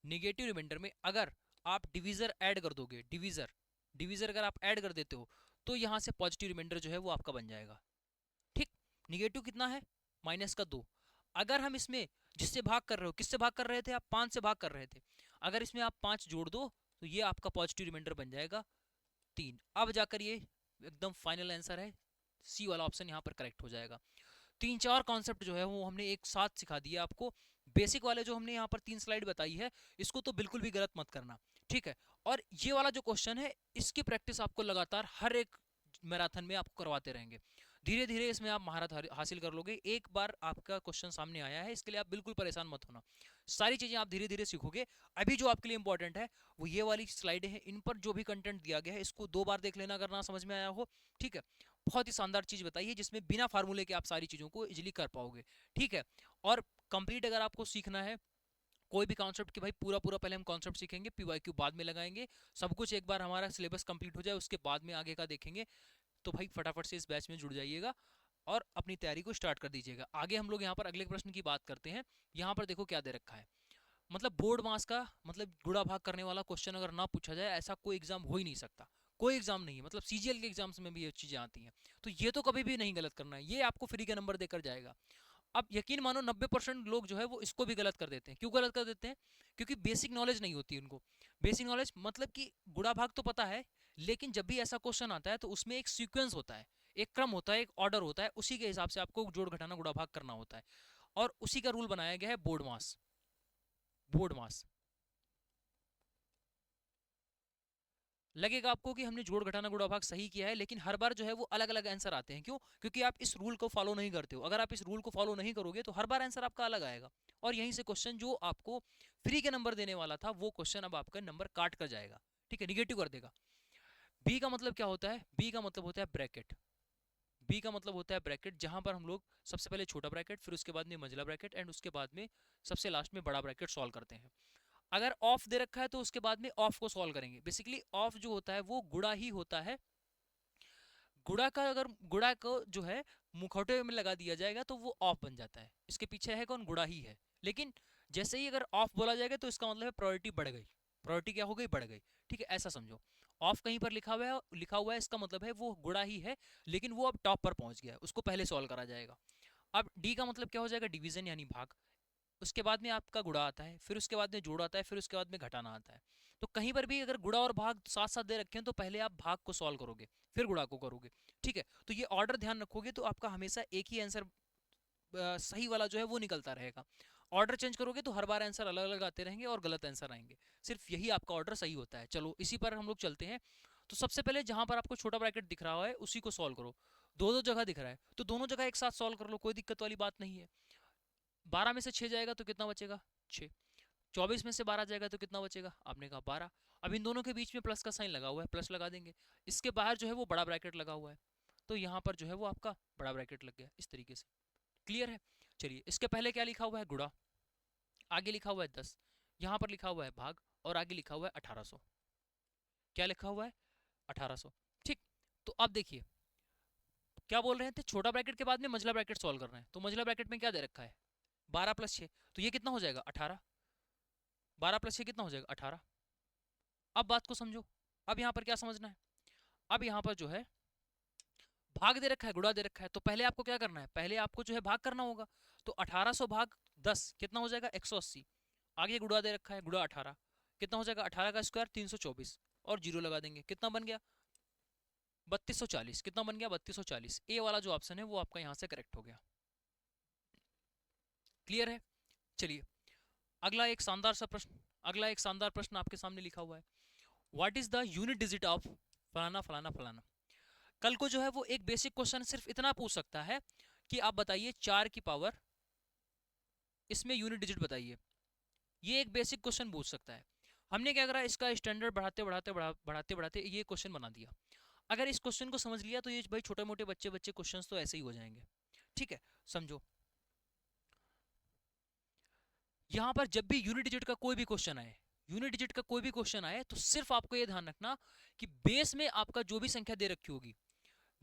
निगेटिव रिमाइंडर में अगर आप डिवीजर ऐड कर दोगे, डिवीजर अगर आप ऐड कर देते हो तो यहां से पॉजिटिव रिमाइंडर जो है वो आपका बन जाएगा। ठीक, निगेटिव कितना है, -2। अगर हम इसमें जिससे भाग कर रहे हो, किससे भाग कर रहे थे आप, 5 से भाग कर रहे थे, अगर इसमें आप 5 जोड़ दो तो ये आपका पॉजिटिव रिमाइंडर बन जाएगा 3। अब जाकर ये एकदम फाइनल आंसर है, सी वाला ऑप्शन यहाँ पर करेक्ट हो जाएगा। 3-4 कॉन्सेप्ट जो है वो हमने एक साथ सिखा दिया आपको। बेसिक वाले जो हमने यहाँ पर 3 स्लाइड बताई है इसको तो बिल्कुल भी गलत मत करना, ठीक है। और ये वाला जो क्वेश्चन है इसकी प्रैक्टिस आपको लगातार हर एक मैराथन में आपको करवाते रहेंगे। धीरे धीरे इसमें आप महारत हासिल कर लोगे। एक बार आपका क्वेश्चन सामने आया है, इसके लिए आप बिल्कुल परेशान मत होना, सारी चीजें आप धीरे धीरे सीखोगे। अभी जो आपके लिए इंपॉर्टेंट है वो ये वाली स्लाइडें हैं, इन पर जो भी कंटेंट दिया गया है इसको 2 बार देख लेना अगर ना समझ में आया हो। ठीक है, बहुत ही शानदार चीज बताई है जिसमें बिना फार्मूले के आप सारी चीजों को इजिली कर पाओगे। ठीक है, और कंप्लीट अगर आपको सीखना है कोई भी कॉन्सेप्ट कि भाई पूरा पूरा पहले हम कॉन्सेप्ट सीखेंगे, पीवाईक्यू बाद में लगाएंगे, सब कुछ एक बार हमारा सिलेबस कंप्लीट हो जाए उसके बाद में आगे का देखेंगे, तो भाई फटाफट से इस बैच में जुड़ जाइएगा और अपनी तैयारी को स्टार्ट कर दीजिएगा। आगे हम लोग यहाँ पर अगले प्रश्न की बात करते हैं। यहाँ पर देखो क्या दे रखा है, मतलब बोर्ड मास का मतलब गुणा भाग करने वाला क्वेश्चन अगर ना पूछा जाए ऐसा कोई एग्जाम हो ही नहीं सकता। कोई एग्जाम नहीं है, मतलब सीजीएल के एग्जाम्स में भी ये चीजें आती हैं, तो ये तो कभी भी नहीं गलत करना है, ये आपको फ्री के नंबर देकर जाएगा। अब यकीन मानो 90% लोग जो है वो इसको भी गलत कर देते हैं। क्यों गलत कर देते हैं? क्योंकि बेसिक नॉलेज नहीं होती उनको। बेसिक नॉलेज मतलब कि गुणा भाग तो पता है, लेकिन जब भी ऐसा क्वेश्चन आता है तो उसमें एक सीक्वेंस होता है, एक क्रम होता है, एक ऑर्डर होता है, उसी के हिसाब से आपको जोड़ घटाना गुणा भाग करना होता है। और उसी का रूल बनाया गया है बोर्ड मास। बोर्ड मास लगेगा आपको कि हमने जोड़ घटाना गुणा भाग सही किया है, लेकिन हर बार जो है वो अलग अलग आंसर आते हैं। क्यों? क्योंकि आप इस रूल को फॉलो नहीं करते हो। अगर आप इस रूल को फॉलो नहीं करोगे तो हर बार आंसर आपका अलग आएगा, और यहीं से क्वेश्चन जो आपको फ्री के नंबर देने वाला था वो क्वेश्चन अब आपका नंबर काट कर जाएगा। ठीक है, निगेटिव कर देगा। बी का मतलब क्या होता है? बी का मतलब होता है ब्रैकेट। बी का मतलब होता है ब्रैकेट, जहां पर हम लोग सबसे पहले छोटा ब्रैकेट, फिर उसके बाद में मंझला ब्रैकेट, एंड उसके बाद में सबसे लास्ट में बड़ा ब्रैकेट सॉल्व करते हैं। अगर ऑफ दे रखा है तो उसके बाद में ऑफ को सॉल्व करेंगे। बेसिकली ऑफ जो होता है वो गुणा ही होता है। गुणा का अगर गुणा को जो है मुखौटे में लगा दिया जाएगा तो वो ऑफ बन जाता है। इसके पीछे है कौन? गुणा ही है। लेकिन जैसे ही अगर ऑफ बोला जाएगा तो इसका मतलब है प्रायोरिटी बढ़ गई। प्रायोरिटी क्या हो गई? बढ़ गई। ठीक है, ऐसा समझो। ऑफ कहीं पर लिखा हुआ है इसका मतलब है वो गुणा ही है, लेकिन वो अब टॉप पर पहुंच गया है, उसको पहले सॉल्व करा जाएगा। अब डी का मतलब क्या हो जाएगा? डिवीजन यानी भाग। उसके बाद में आपका गुणा आता है, फिर उसके बाद में जोड़ आता है, फिर उसके बाद में घटाना आता है। तो कहीं पर भी अगर गुणा और भाग साथ साथ दे रखे हैं तो पहले आप भाग को सॉल्व करोगे, फिर गुणा को करोगे। ठीक है, तो ये ऑर्डर ध्यान रखोगे तो आपका हमेशा एक ही आंसर सही वाला जो है वो निकलता रहेगा। ऑर्डर चेंज करोगे तो हर बार आंसर अलग अलग आते रहेंगे और गलत आंसर आएंगे। सिर्फ यही आपका ऑर्डर सही होता है। चलो इसी पर हम लोग चलते हैं। तो सबसे पहले जहां पर आपको छोटा ब्रैकेट दिख रहा है उसी को सॉल्व करो। दो दो जगह दिख रहा है तो दोनों जगह एक साथ सॉल्व कर लो, कोई दिक्कत वाली बात नहीं है। 12 में से 6 जाएगा तो कितना बचेगा? 6। 24 में से 12 जाएगा तो कितना बचेगा? आपने कहा 12। अब इन दोनों के बीच में प्लस का साइन लगा हुआ है, प्लस लगा देंगे। इसके बाहर जो है वो बड़ा ब्रैकेट लगा हुआ है, तो यहाँ पर जो है वो आपका बड़ा ब्रैकेट लग गया इस तरीके से। क्लियर है? चलिए, इसके पहले क्या लिखा हुआ है? गुणा। आगे लिखा हुआ है 10। यहाँ पर लिखा हुआ है भाग, और आगे लिखा हुआ है 1800। क्या लिखा हुआ है? 1800। ठीक। तो अब देखिए क्या बोल रहे थे, छोटा ब्रैकेट के बाद में मझला ब्रैकेट सॉल्व कर रहे हैं, तो मझला ब्रैकेट में क्या दे रखा है? 12 + 6, तो ये कितना हो जाएगा? 18। 12 + 6 कितना हो जाएगा? 18। अब बात को समझो। अब यहाँ पर क्या समझना है? अब यहाँ पर जो है भाग दे रखा है, गुणा दे रखा है, तो पहले आपको क्या करना है? पहले आपको जो है भाग करना होगा। तो 1800 भाग 10 कितना हो जाएगा? 180। आगे गुणा दे रखा है, गुणा 18 कितना हो जाएगा? 18 का स्क्वायर 324, और जीरो लगा देंगे, कितना बन गया? 3240। कितना बन गया? 3240। ए वाला जो ऑप्शन है वो आपका यहाँ से करेक्ट हो गया। क्लियर है? चलिए अगला एक शानदार सा प्रश्न, अगला एक शानदार प्रश्न आपके सामने लिखा हुआ है। What is the unit digit of फलाना फलाना फलाना। कल को जो है वो एक बेसिक क्वेश्चन सिर्फ इतना पूछ सकता है कि आप बताइए 4 की पावर, इसमें यूनिट डिजिट बताइए। ये एक बेसिक क्वेश्चन पूछ सकता है। हमने क्या करा, इसका स्टैंडर्ड बढ़ाते बढ़ाते ये क्वेश्चन बना दिया। अगर इस क्वेश्चन को समझ लिया तो ये भाई छोटे मोटे बच्चे बच्चे क्वेश्चंस तो ऐसे ही हो जाएंगे। ठीक है, समझो। यहाँ पर जब भी यूनिट डिजिट का कोई भी क्वेश्चन आए, यूनिट डिजिट का कोई भी क्वेश्चन आए, तो सिर्फ आपको ये ध्यान रखना कि बेस में आपका जो भी संख्या दे रखी होगी,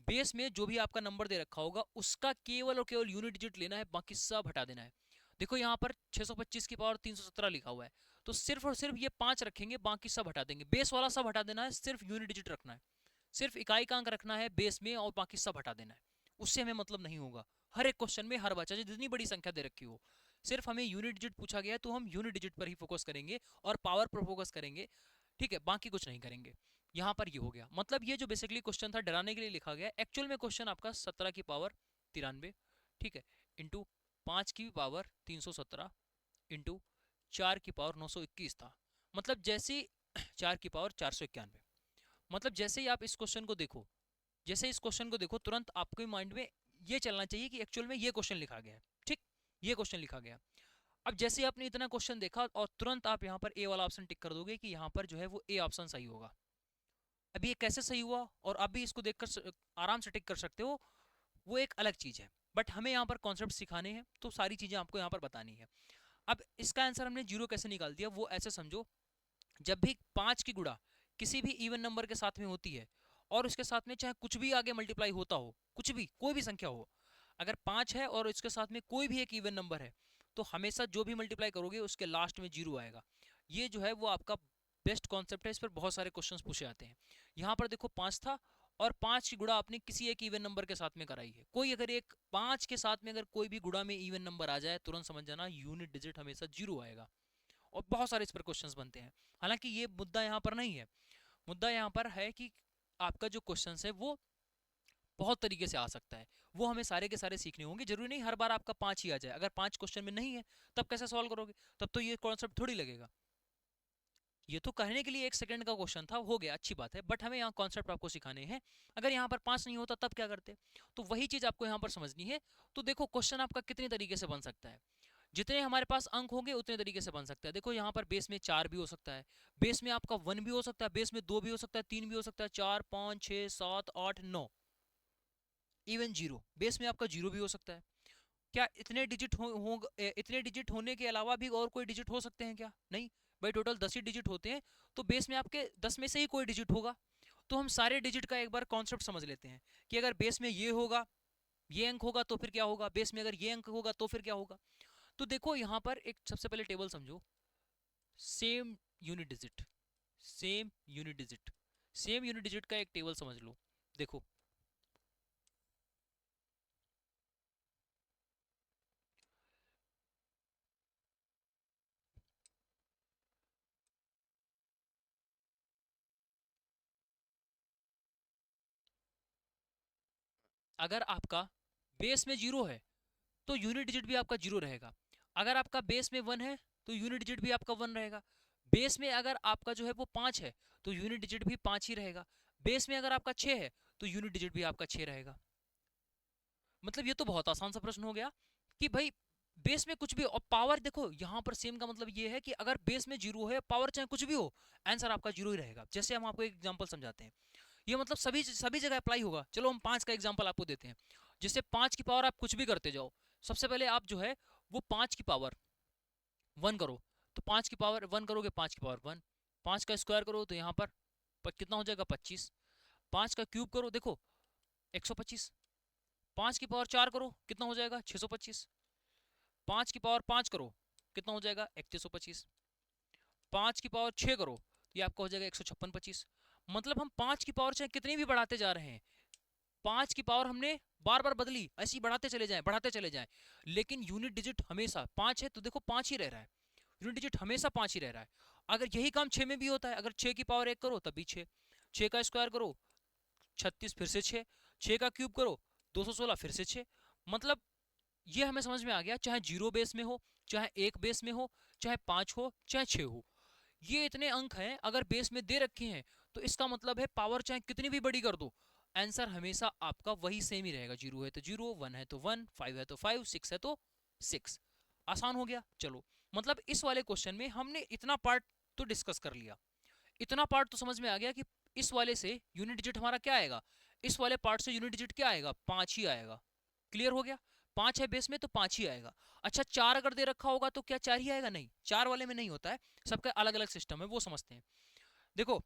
बेस में जो भी आपका नंबर दे रखा होगा उसका केवल और केवल यूनिट डिजिट लेना है, बाकी सब हटा देना है। देखो यहाँ पर 625 की पावर 317 लिखा हुआ है, तो सिर्फ और सिर्फ ये 5 रखेंगे, बाकी सब हटा देंगे। बेस वाला सब हटा देना है, सिर्फ यूनिट डिजिट रखना है। सिर्फ इकाई का अंक रखना है बेस में, और बाकी सब हटा देना है। उससे हमें मतलब नहीं होगा। हर एक क्वेश्चन में हर बच्चा जितनी बड़ी संख्या दे रखी हो, सिर्फ हमें यूनिट डिजिट पूछा गया है तो हम यूनिट डिजिट पर ही फोकस करेंगे और पावर पर फोकस करेंगे। ठीक है, बाकी कुछ नहीं करेंगे। यहाँ पर ये हो गया, मतलब ये जो बेसिकली क्वेश्चन था डराने के लिए लिखा गया, एक्चुअल में क्वेश्चन आपका 17 की पावर 93, ठीक है, इंटू 5 की पावर 317, इंटू 4 की पावर 921 था। मतलब जैसे 4 की पावर 491, मतलब जैसे ही आप इस क्वेश्चन को देखो, जैसे इस क्वेश्चन को देखो, तुरंत आपके माइंड में ये चलना चाहिए कि एक्चुअल में ये क्वेश्चन लिखा गया है, ठीक, ये क्वेश्चन लिखा गया। अब जैसे आपने इतना क्वेश्चन देखा और तुरंत आप यहाँ पर ए वाला ऑप्शन टिक कर दोगे कि यहाँ पर जो है वो ए ऑप्शन सही होगा। अभी ये कैसे सही हुआ और आप भी इसको देखकर आराम से टिक कर सकते हो, वो एक अलग चीज है, बट हमें यहाँ पर कॉन्सेप्ट सिखाने हैं तो सारी चीजें आपको यहाँ पर बतानी है। अब इसका आंसर हमने जीरो कैसे निकाल दिया, वो ऐसे समझो, जब भी 5 की गुणा किसी भी इवन नंबर के साथ में होती है और उसके साथ में चाहे कुछ भी आगे मल्टीप्लाई होता हो, कुछ भी कोई भी संख्या हो, अगर 5 है और इसके साथ में कोई भी एक इवन नंबर है, तो हमेशा जो भी मल्टीप्लाई करोगे उसके लास्ट में जीरो आएगा। ये जो है वो आपका बेस्ट कॉन्सेप्ट है, इस पर बहुत सारे क्वेश्चंस पूछे जाते हैं। यहाँ पर देखो 5 था और 5 की गुणा आपने किसी एक इवन नंबर के साथ में कराई है, कोई अगर एक 5 के साथ में अगर कोई भी गुणा में इवन नंबर आ जाए, तुरंत समझ जाना यूनिट डिजिट हमेशा जीरो आएगा। और बहुत सारे इस पर क्वेश्चंस बनते हैं। हालांकि ये मुद्दा यहाँ पर नहीं है, मुद्दा यहाँ पर है कि आपका जो क्वेश्चन है वो बहुत तरीके से आ सकता है, वो हमें सारे के सारे सीखने होंगे। जरूरी नहीं हर बार आपका 5 ही आ जाए, अगर 5 क्वेश्चन में नहीं है तब कैसे सॉल्व करोगे, तब तो ये कॉन्सेप्ट थोड़ी लगेगा। ये तो कहने के लिए 1 सेकंड का क्वेश्चन था, हो गया, अच्छी बात है, बट हमें यहाँ कॉन्सेप्ट आपको सिखाने हैं। अगर यहाँ पर 5 नहीं होता तब क्या करते, तो वही चीज आपको यहाँ पर समझनी है। तो देखो क्वेश्चन आपका कितने तरीके से बन सकता है, जितने हमारे पास अंक होंगे उतने तरीके से बन सकता है। देखो यहाँ पर बेस में 4 भी हो सकता है, बेस में आपका 1 भी हो सकता है, बेस में 2 भी हो सकता है, 3 भी हो सकता है, 4 5 6 7 8 9, इवन जीरो, बेस में आपका जीरो भी हो सकता है। क्या इतने डिजिट इतने डिजिट होने के अलावा भी और कोई डिजिट हो सकते हैं क्या, नहीं भाई, टोटल 10 ही डिजिट होते हैं, तो बेस में आपके 10 में से ही कोई डिजिट होगा। तो हम सारे डिजिट का एक बार कॉन्सेप्ट समझ लेते हैं कि अगर बेस में ये होगा, ये अंक होगा तो फिर क्या होगा, बेस में अगर ये अंक होगा तो फिर क्या होगा। तो देखो यहाँ पर एक सबसे पहले टेबल समझो, same unit digit, same unit digit, same unit digit का एक टेबल समझ लो। देखो अगर आपका बेस में जीरो है तो यूनिट डिजिट भी आपका जीरो रहेगा। अगर आपका बेस में 1 है तो यूनिट डिजिट भी आपका 1 रहेगा। बेस में अगर आपका जो है वो 5 है तो यूनिट डिजिट भी 5 ही रहेगा। बेस में अगर आपका 6 है तो यूनिट डिजिट भी आपका 6 रहेगा। मतलब ये तो बहुत आसान सा प्रश्न हो गया कि भाई बेस में कुछ भी और पावर, देखो यहाँ पर सेम का मतलब ये है कि अगर बेस में जीरो है, पावर चाहे कुछ भी हो, आंसर आपका जीरो ही रहेगा। जैसे हम आपको एक एग्जांपल समझाते हैं, ये मतलब सभी सभी जगह अप्लाई होगा। चलो हम 5 का एग्जांपल आपको देते हैं, जिससे 5 की पावर आप कुछ भी करते जाओ। सबसे पहले आप जो है वो 5 की पावर 1 करो, तो 5 की पावर 1 करोगे, 5 की पावर 1, 5 का स्क्वायर करो तो यहाँ पर कितना हो जाएगा 25, 5 का क्यूब करो देखो 125, 5 की पावर 4 करो कितना हो जाएगा 625, 5 की पावर 5 करो कितना हो जाएगा 3125, 5 की पावर 6 करो ये आपका हो जाएगा 15625। मतलब हम 5 की पावर चाहे कितनी भी बढ़ाते जा रहे हैं, 5 की पावर हमने बार बार बदली, ऐसे ही बढ़ाते चले जाएं बढ़ाते चले जाएं, लेकिन यूनिट डिजिट हमेशा 5 है तो देखो 5 ही रह रहा है, यूनिट डिजिट हमेशा 5 ही रह रहा है। अगर यही काम 6 में भी होता है, अगर 6 की पावर 1 करो तब भी 6, 6 का स्क्वायर करो 36 फिर से 6, 6 का क्यूब करो 216 फिर से 6। मतलब ये हमें समझ में आ गया, चाहे जीरो बेस में हो, चाहे एक बेस में हो, चाहे 5 हो, चाहे 6 हो, ये इतने अंक हैं अगर बेस में दे रखे हैं तो इसका मतलब है पावर चाहे कितनी भी बड़ी कर दो, आंसर हमेशा आपका वही सेम ही रहेगा। जीरो है तो जीरो, 1 है तो 1, 5 है तो 5, 6 है तो 6। आसान हो गया। चलो मतलब इस वाले क्वेश्चन में हमने इतना पार्ट तो डिस्कस कर लिया, इतना पार्ट तो समझ में आ गया कि इस वाले से यूनिट डिजिट हमारा क्या आएगा, इस वाले पार्ट से यूनिट डिजिट क्या आएगा 5 ही आएगा। क्लियर हो गया, 5 है बेस में तो 5 ही आएगा। अच्छा 4 अगर दे रखा होगा तो क्या 4 ही आएगा, नहीं, 4 वाले में नहीं होता है, सबका अलग अलग सिस्टम है, वो समझते हैं। देखो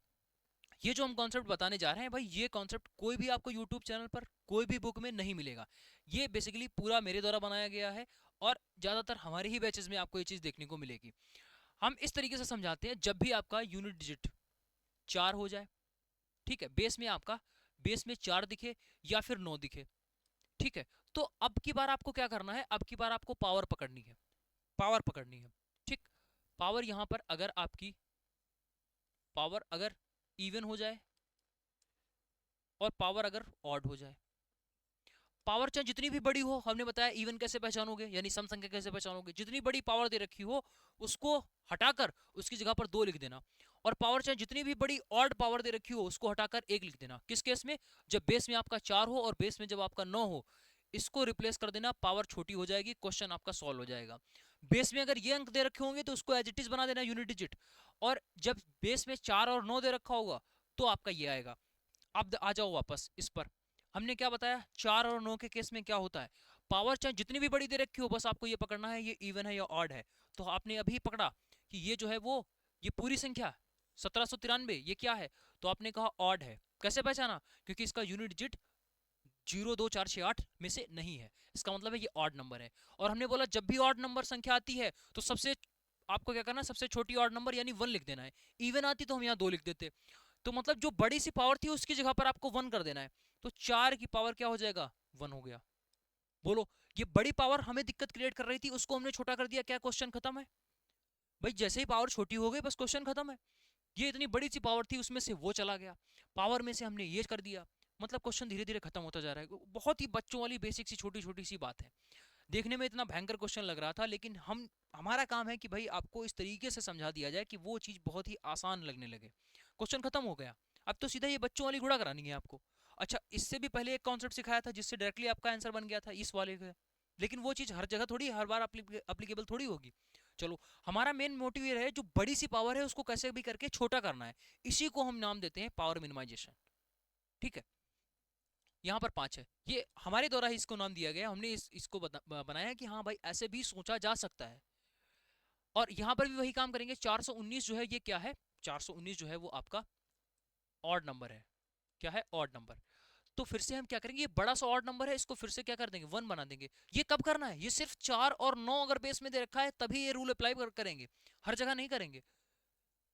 ये जो हम कॉन्सेप्ट बताने जा रहे हैं भाई, ये कॉन्सेप्ट कोई भी आपको यूट्यूब चैनल पर कोई भी बुक में नहीं मिलेगा, ये बेसिकली पूरा मेरे द्वारा बनाया गया है और ज्यादातर हमारे ही बैचेस में आपको ये चीज देखने को मिलेगी। हम इस तरीके से समझाते हैं, जब भी आपका यूनिट डिजिट 4 हो जाए, ठीक है, बेस में आपका बेस में 4 दिखे या फिर 9 दिखे, ठीक है, तो अब की बार आपको क्या करना है, अब की बार आपको पावर पकड़नी है, पावर पकड़नी है, ठीक। पावर यहां पर अगर आपकी पावर अगर इवन हो जाए और पावर अगर ऑड हो जाए, पावर चाहे जितनी भी बड़ी हो, हमने बताया इवन कैसे पहचानोगे, यानी सम संख्या कैसे पहचानोगे, जितनी बड़ी पावर दे रखी हो उसको हटाकर उसकी जगह पर 2 लिख देना, और पावर चाहे जितनी भी बड़ी ऑड पावर दे रखी हो उसको हटाकर एक लिख देना। किस केस में? जब बेस में आपका 4 हो और बेस में जब आपका 9 हो, इसको रिप्लेस कर देना, पावर छोटी हो जाएगी, क्वेश्चन आपका सॉल्व हो जाएगा। बेस में अगर ये अंक दे रखे होंगे तो उसको एज इट इज बना देना यूनिट डिजिट, और जब बेस में 4 और 9 दे रखा होगा तो आपका ये आएगा। अब आ जाओ वापस इस पर, हमने क्या बताया 4 और 9 के केस में क्या होता है, पावर चाहे जितनी भी बड़ी दे रखी हो, बस आपको ये पकड़ना है ये इवन है या ऑड है। तो आपने अभी पकड़ा कि ये जो है वो ये पूरी संख्या 1793 ये क्या है, तो आपने कहा ऑड है। कैसे पहचाना? क्योंकि इसका यूनिट डिजिट 0 2 4 6 8 में से नहीं है, इसका मतलब है ये ऑड नंबर है। और हमने बोला जब भी ऑड नंबर संख्या आती है तो सबसे आपको क्या करना है, सबसे छोटी ऑड नंबर यानी 1 लिख देना है। इवन आती तो हम यहाँ 2 लिख देते, तो मतलब जो बड़ी सी पावर थी उसकी जगह पर आपको 1 कर देना है। तो 4 की पावर क्या हो जाएगा? 1 हो गया। बोलो, ये बड़ी पावर हमें दिक्कत क्रिएट कर रही थी, उसको हमने छोटा कर दिया, क्या क्वेश्चन खत्म है? भाई जैसे ही पावर छोटी हो गई बस क्वेश्चन खत्म है। ये इतनी बड़ी सी पावर थी उसमें से वो चला गया, पावर में से हमने ये कर दिया, मतलब क्वेश्चन धीरे धीरे खत्म होता जा रहा है। बहुत ही बच्चों वाली बेसिक सी छोटी छोटी सी बात है, देखने में इतना भयंकर क्वेश्चन लग रहा था, लेकिन हमारा काम है कि भाई आपको इस तरीके से समझा दिया जाए कि वो चीज़ बहुत ही आसान लगने लगे। क्वेश्चन खत्म हो गया, अब तो सीधा ये बच्चों वाली गुणा करानी है आपको। अच्छा, इससे भी पहले एक कॉन्सेप्ट सिखाया था जिससे डायरेक्टली आपका आंसर बन गया था इस वाले का, लेकिन वो चीज़ हर जगह थोड़ी, हर बार अप्लीकेबल थोड़ी होगी। चलो, हमारा मेन मोटिव ये है जो बड़ी सी पावर है उसको कैसे भी करके छोटा करना है, इसी को हम नाम देते हैं पावर मिनिमाइजेशन। ठीक है, यहाँ पर 5 है, ये हमारे द्वारा ही इसको नाम दिया गया, हमने इसको बनाया कि हाँ भाई ऐसे भी सोचा जा सकता है। और यहाँ पर भी वही काम करेंगे। 419 जो है ये क्या है? 419 जो है वो आपका ऑड नंबर है। क्या है? Odd number. तो फिर से हम क्या करेंगे, ये बड़ा सा ऑड नंबर है, इसको फिर से क्या कर देंगे? 1 बना देंगे। ये कब करना है? ये सिर्फ 4 और 9 अगर बेस में दे रखा है तभी ये रूल अप्लाई करेंगे, हर जगह नहीं करेंगे।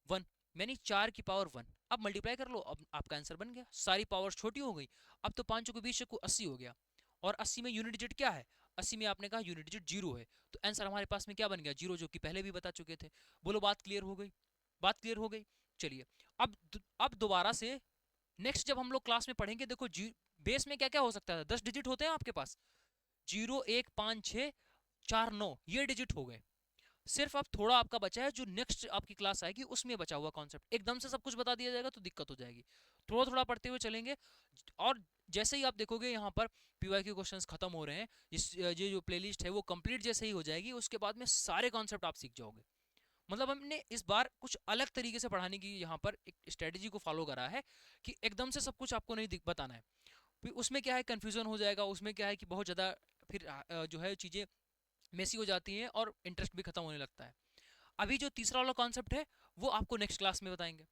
1 यानी 4 की पावर 1, अब मल्टीप्लाई कर लो, अब आपका आंसर बन गया, सारी पावर छोटी हो गई। अब तो 5 को 20 को 80 हो गया, और 80 में यूनिट डिजिट क्या है? 80 में आपने कहा यूनिट डिजिट 0 है, तो आंसर हमारे पास में क्या बन गया? 0, जो कि पहले भी बता चुके थे। बोलो, बात क्लियर हो गई? बात क्लियर हो गई। चलिए, अब दोबारा से नेक्स्ट जब हम लोग क्लास में पढ़ेंगे, देखो बेस में क्या क्या हो सकता है, 10 डिजिट होते हैं आपके पास, 0 1 5 6 4 9, ये डिजिट हो गए। सिर्फ अब थोड़ा आपका बचा है, जो नेक्स्ट आपकी क्लास आएगी उसमें बचा हुआ कॉन्सेप्ट, एकदम से सब कुछ बता दिया जाएगा तो दिक्कत हो जाएगी, थोड़ा थोड़ा पढ़ते हुए चलेंगे। और जैसे ही आप देखोगे यहाँ पर पीवाईक्यू क्वेश्चंस खत्म हो रहे हैं, ये जो प्लेलिस्ट है वो कंप्लीट जैसे ही हो जाएगी, उसके बाद में सारे कॉन्सेप्ट आप सीख जाओगे। मतलब हमने इस बार कुछ अलग तरीके से पढ़ाने की यहाँ पर एक स्ट्रेटेजी को फॉलो करा है, कि एकदम से सब कुछ आपको नहीं बताना है, फिर उसमें क्या है कंफ्यूजन हो जाएगा, उसमें क्या है कि बहुत ज़्यादा फिर जो है चीज़ें मेसी हो जाती हैं और इंटरेस्ट भी खत्म होने लगता है। अभी जो तीसरा वाला कॉन्सेप्ट है वो आपको नेक्स्ट क्लास में बताएंगे।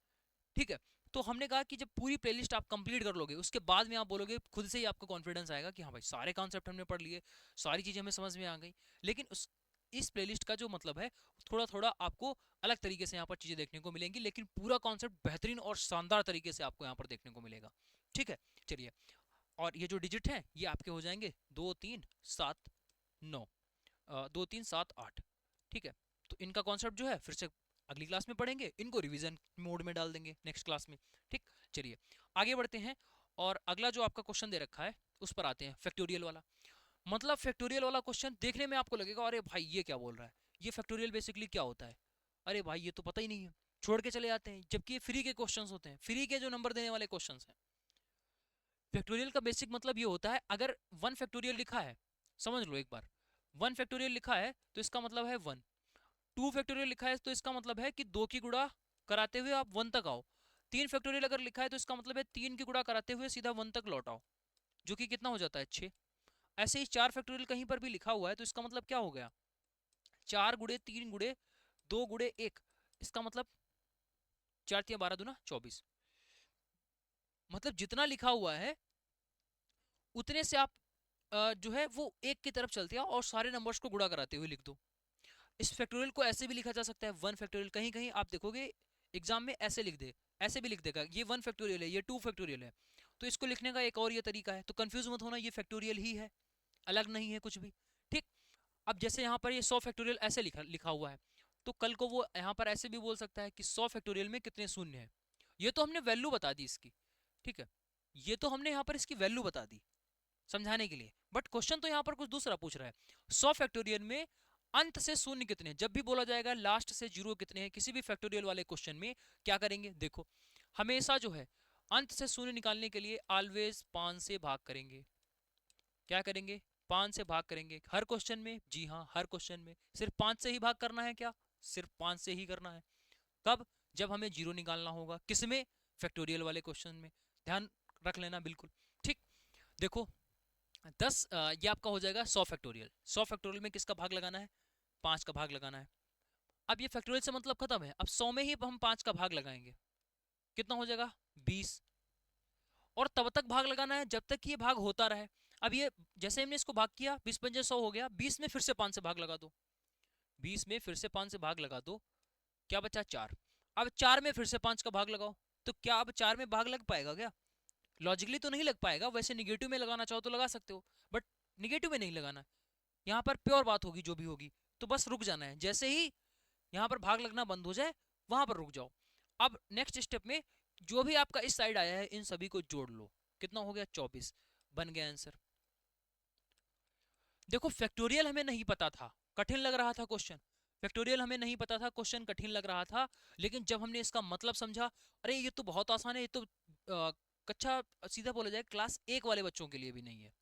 ठीक है, तो हमने कहा कि जब पूरी प्लेलिस्ट आप कंप्लीट कर लोगे उसके बाद में आप बोलोगे, खुद से ही आपको कॉन्फिडेंस आएगा कि हाँ भाई सारे कॉन्सेप्ट हमने पढ़ लिए, सारी चीज़ें हमें समझ में आ गई। लेकिन इस प्लेलिस्ट का जो मतलब है, थोड़ा थोड़ा आपको अलग तरीके से यहाँ पर चीज़ें देखने को मिलेंगी, लेकिन पूरा कॉन्सेप्ट बेहतरीन और शानदार तरीके से आपको यहाँ पर देखने को मिलेगा। ठीक है, चलिए, और ये जो डिजिट हैं ये आपके हो जाएंगे 2 3 7 9, 2 3 7 8। ठीक है, तो इनका कॉन्सेप्ट जो है फिर से अगली क्लास में पढ़ेंगे, इनको रिवीजन मोड में डाल देंगे नेक्स्ट क्लास में। ठीक, चलिए आगे बढ़ते हैं, और अगला जो आपका क्वेश्चन दे रखा है उस पर आते हैं, फैक्टोरियल वाला। मतलब फैक्टोरियल वाला क्वेश्चन देखने में आपको लगेगा अरे भाई ये क्या बोल रहा है, ये फैक्टोरियल बेसिकली क्या होता है, अरे भाई ये तो पता ही नहीं है, छोड़ के चले जाते हैं, जबकि ये फ्री के क्वेश्चन होते हैं, फ्री के जो नंबर देने वाले क्वेश्चन हैं। फैक्टोरियल का बेसिक मतलब ये होता है, अगर 1 फैक्टोरियल लिखा है, समझ लो एक बार, 1 फैक्टोरियल लिखा है तो इसका मतलब है 1, 2 फैक्टोरियल लिखा है तो इसका मतलब है कि 2 की गुणा कराते हुए आप 1 तक आओ, 3 फैक्टोरियल अगर लिखा है तो इसका मतलब है 3 की गुणा कराते हुए सीधा 1 तक लौट आओ, जो कि कितना हो जाता है 6। ऐसे ही 4 फैक्टोरियल कहीं पर भी लिखा हुआ है तो इसका मतलब क्या हो गया, 4 गुड़े 3 गुड़े 2 गुड़े 1, इसका मतलब 4 3 12 दूना 24। मतलब जितना लिखा हुआ है उतने से आप जो है वो एक की तरफ चलते हैं और सारे नंबर्स को गुणा कराते हुए लिख दो। इस फैक्टोरियल को ऐसे भी लिखा जा सकता है 1 फैक्टोरियल, कहीं कहीं आप देखोगे एग्जाम में ऐसे लिख दे, ऐसे भी लिख देगा, ये 1 फैक्टोरियल है, ये 2 फैक्टोरियल है। तो इसको लिखने का एक और ये तरीका है, तो कंफ्यूज मत होना, ये फैक्टोरियल ही है, अलग नहीं है कुछ भी। ठीक, अब जैसे यहाँ पर ये 100 फैक्टोरियल ऐसे लिखा लिखा हुआ है, तो कल को वो यहाँ पर ऐसे भी बोल सकता है कि 100 फैक्टोरियल में कितने शून्य हैं। ये तो हमने वैल्यू बता दी इसकी, ठीक है, ये तो हमने यहाँ पर इसकी वैल्यू बता दी समझाने के लिए, बट क्वेश्चन तो यहाँ पर कुछ दूसरा पूछ रहा है। 100 फैक्टोरियल में अंत से शून्य कितने, जब भी बोला जाएगा लास्ट से जीरो कितने हैं किसी भी फैक्टोरियल वाले क्वेश्चन में, क्या करेंगे, देखो हमेशा जो है अंत से शून्य निकालने के लिए ऑलवेज 5 से भाग करेंगे। क्या करेंगे, 5 से भाग करेंगे हर क्वेश्चन में, जी हाँ हर क्वेश्चन में सिर्फ 5 से ही भाग करना है, क्या सिर्फ 5 से ही करना है। कब, जब हमें जीरो निकालना होगा, किसमें, फैक्टोरियल वाले क्वेश्चन में, ध्यान रख लेना बिल्कुल। ठीक, देखो 10 ये आपका हो जाएगा 100 फैक्टोरियल। 100 फैक्टोरियल में किसका भाग लगाना है, 5 का भाग लगाना है। अब ये फैक्टोरियल से मतलब खत्म है, अब 100 में ही हम 5 का भाग लगाएंगे, कितना हो जाएगा 20, और तब तक भाग लगाना है जब तक ये भाग होता रहे। अब ये जैसे हमने इसको भाग किया 20 पंजे 100 हो गया, 20 में फिर से 5 से भाग लगा दो, 20 में फिर से 5 से भाग लगा दो, क्या बचा 4। अब 4 में फिर से 5 का भाग लगाओ, तो क्या अब 4 में भाग लग पाएगा क्या, लॉजिकली तो नहीं लग पाएगा। वैसे निगेटिव में लगाना चाहो तो लगा सकते हो, बट निगेटिव में नहीं लगाना, यहाँ पर प्योर बात होगी जो भी होगी। तो बस रुक जाना है, जैसे ही यहाँ पर भाग लगना बंद हो जाए वहां पर रुक जाओ। अब नेक्स्ट स्टेप में जो भी आपका इस साइड आया है इन सभी को जोड़ लो, कितना हो गया 24, बन गया आंसर। देखो फैक्टोरियल हमें नहीं पता था, कठिन लग रहा था क्वेश्चन, फैक्टोरियल हमें नहीं पता था, क्वेश्चन कठिन लग रहा था, लेकिन जब हमने इसका मतलब समझा, अरे ये तो बहुत आसान है, ये तो कच्चा सीधा बोला जाए क्लास 1 वाले बच्चों के लिए भी नहीं है।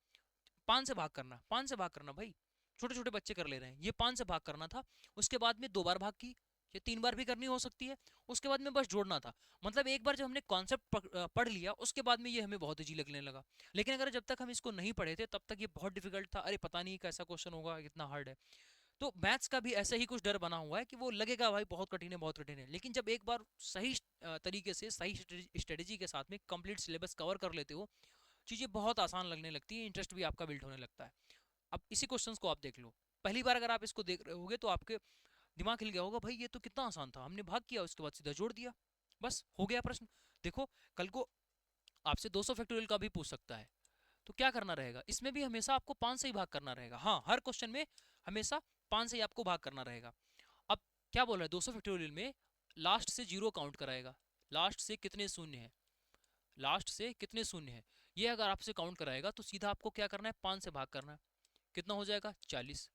5 से भाग करना, 5 से भाग करना भाई, छोटे छोटे बच्चे कर ले रहे हैं, ये 5 से भाग करना था। उसके बाद में 2 बार भाग की, ये 3 बार भी करनी हो सकती है, उसके बाद में बस जोड़ना था। मतलब एक बार जब हमने कॉन्सेप्ट पढ़ लिया उसके बाद में ये हमें बहुत इजी लगने लगा। लेकिन अगर जब तक हम इसको नहीं पढ़े थे तब तक ये बहुत डिफिकल्ट था, अरे पता नहीं कैसा क्वेश्चन होगा, कितना हार्ड है। तो मैथ्स का भी ऐसे ही कुछ डर बना हुआ है कि वो लगेगा भाई बहुत कठिन है बहुत कठिन है, लेकिन जब एक बार सही तरीके से सही स्ट्रेटेजी के साथ में कंप्लीट सिलेबस कवर कर लेते हो, चीज़ें बहुत आसान लगने लगती है, इंटरेस्ट भी आपका बिल्ड होने लगता है। अब इसी क्वेश्चंस को आप देख लो, पहली बार अगर आप इसको देख रहे होगे तो आपके दिमाग हिल गया होगा, भाई ये तो कितना आसान था, हमने भाग किया उसके बाद सीधा जोड़ दिया, बस हो गया प्रश्न। देखो कल को आपसे 200 फैक्टोरियल का भी पूछ सकता है, तो क्या करना रहेगा, इसमें भी हमेशा आपको 5 से ही भाग करना रहेगा। हाँ हर क्वेश्चन में हमेशा 5 से ही आपको भाग करना रहेगा। अब क्या बोल रहा है 200 फैक्टोरियल में लास्ट से जीरो काउंट कराएगा, लास्ट से कितने शून्य है, लास्ट से कितने शून्य है, ये अगर आपसे काउंट कराएगा तो सीधा आपको क्या करना है 5 से भाग करना है, कितना हो जाएगा 40।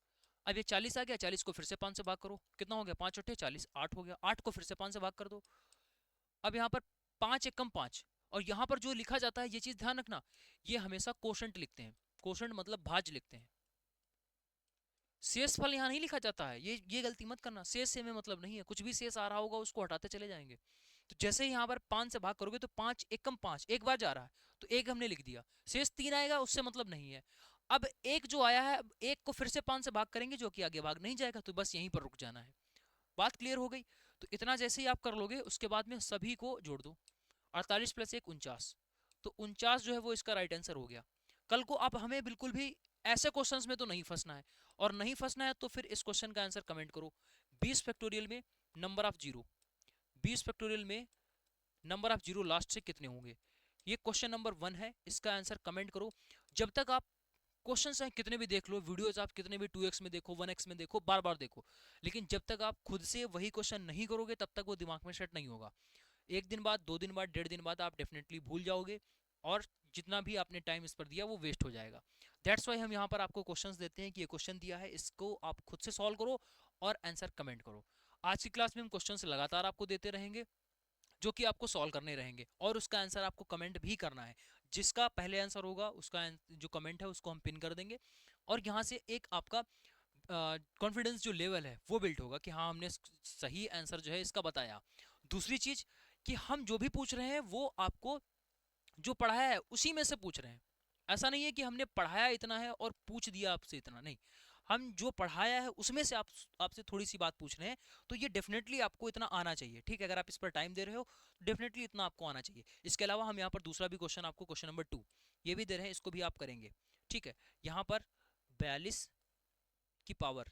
अब ये 40 आ गया, 40 को फिर से 5 से भाग करो, कितना हो गया 5 अट्ठे 40, 8 हो गया, 8 को फिर से 5 से भाग कर दो। अब यहाँ पर 5 एकम 5, और यहाँ पर जो लिखा जाता है ये चीज ध्यान रखना, ये हमेशा कोशंट लिखते हैं, कोशंट मतलब भाज्य लिखते हैं, शेष फल यहाँ नहीं लिखा जाता है, ये गलती मत करना, शेष से में मतलब नहीं है, कुछ भी शेष आ रहा होगा उसको हटाते चले जाएंगे। तो जैसे ही यहाँ पर 5 से भाग करोगे तो 5 एकम 5 एक बार जा रहा है, तो एक हमने लिख दिया, शेष 3 आएगा उससे मतलब नहीं है। अब एक जो आया है, अब एक को फिर से 5 से भाग करेंगे जो कि आगे भाग नहीं जाएगा, तो बस यहीं पर रुक जाना है। बात क्लियर हो गई। तो इतना जैसे ही आप कर लोगे उसके बाद में सभी को जोड़ दो, 48 प्लस 1 49, तो 49 जो है वो इसका राइट आंसर हो गया। कल को आप हमें बिल्कुल भी ऐसे क्वेश्चंस में तो नहीं फंसना है, और नहीं फंसना है तो फिर इस क्वेश्चन का आंसर कमेंट करो, 20 फैक्टोरियल में नंबर ऑफ जीरो, 20 फैक्टोरियल में नंबर ऑफ जीरो लास्ट से कितने होंगे, ये क्वेश्चन नंबर 1 है, इसका आंसर कमेंट करो। जब तक आप क्वेश्चंस हैं कितने भी देख लो, वीडियोस आप कितने भी 2x में देखो 1x में देखो, बार बार देखो, लेकिन जब तक आप खुद से वही क्वेश्चन नहीं करोगे तब तक वो दिमाग में सेट नहीं होगा। एक दिन बाद, 2 दिन बाद, 1.5 दिन बाद आप डेफिनेटली भूल जाओगे, और जितना भी आपने टाइम इस पर दिया वो वेस्ट हो जाएगा। दैट्स वाई हम यहाँ पर आपको क्वेश्चंस देते हैं कि ये क्वेश्चन दिया है, इसको आप खुद से सॉल्व करो और आंसर कमेंट करो। आज की क्लास में हम क्वेश्चंस लगातार आपको देते रहेंगे जो कि आपको सॉल्व करने रहेंगे, और उसका आंसर आपको कमेंट भी करना है। जिसका पहले आंसर होगा उसका जो कमेंट है उसको हम पिन कर देंगे, और यहाँ से एक आपका कॉन्फिडेंस जो लेवल है वो बिल्ड होगा कि हाँ हमने सही आंसर जो है इसका बताया। दूसरी चीज कि हम जो भी पूछ रहे हैं वो आपको जो पढ़ाया है उसी में से पूछ रहे हैं, ऐसा नहीं है कि हमने पढ़ाया इतना है और पूछ दिया आपसे इतना, नहीं, हम जो पढ़ाया है उसमें से आपसे थोड़ी सी बात पूछ रहे हैं, तो ये डेफिनेटली आपको इतना आना चाहिए। ठीक है, अगर आप इस पर टाइम दे रहे हो डेफिनेटली इतना आपको आना चाहिए। इसके अलावा हम यहाँ पर दूसरा भी क्वेश्चन आपको, क्वेश्चन नंबर 2 ये भी दे रहे हैं, इसको भी आप करेंगे। ठीक है, यहाँ पर 42 की पावर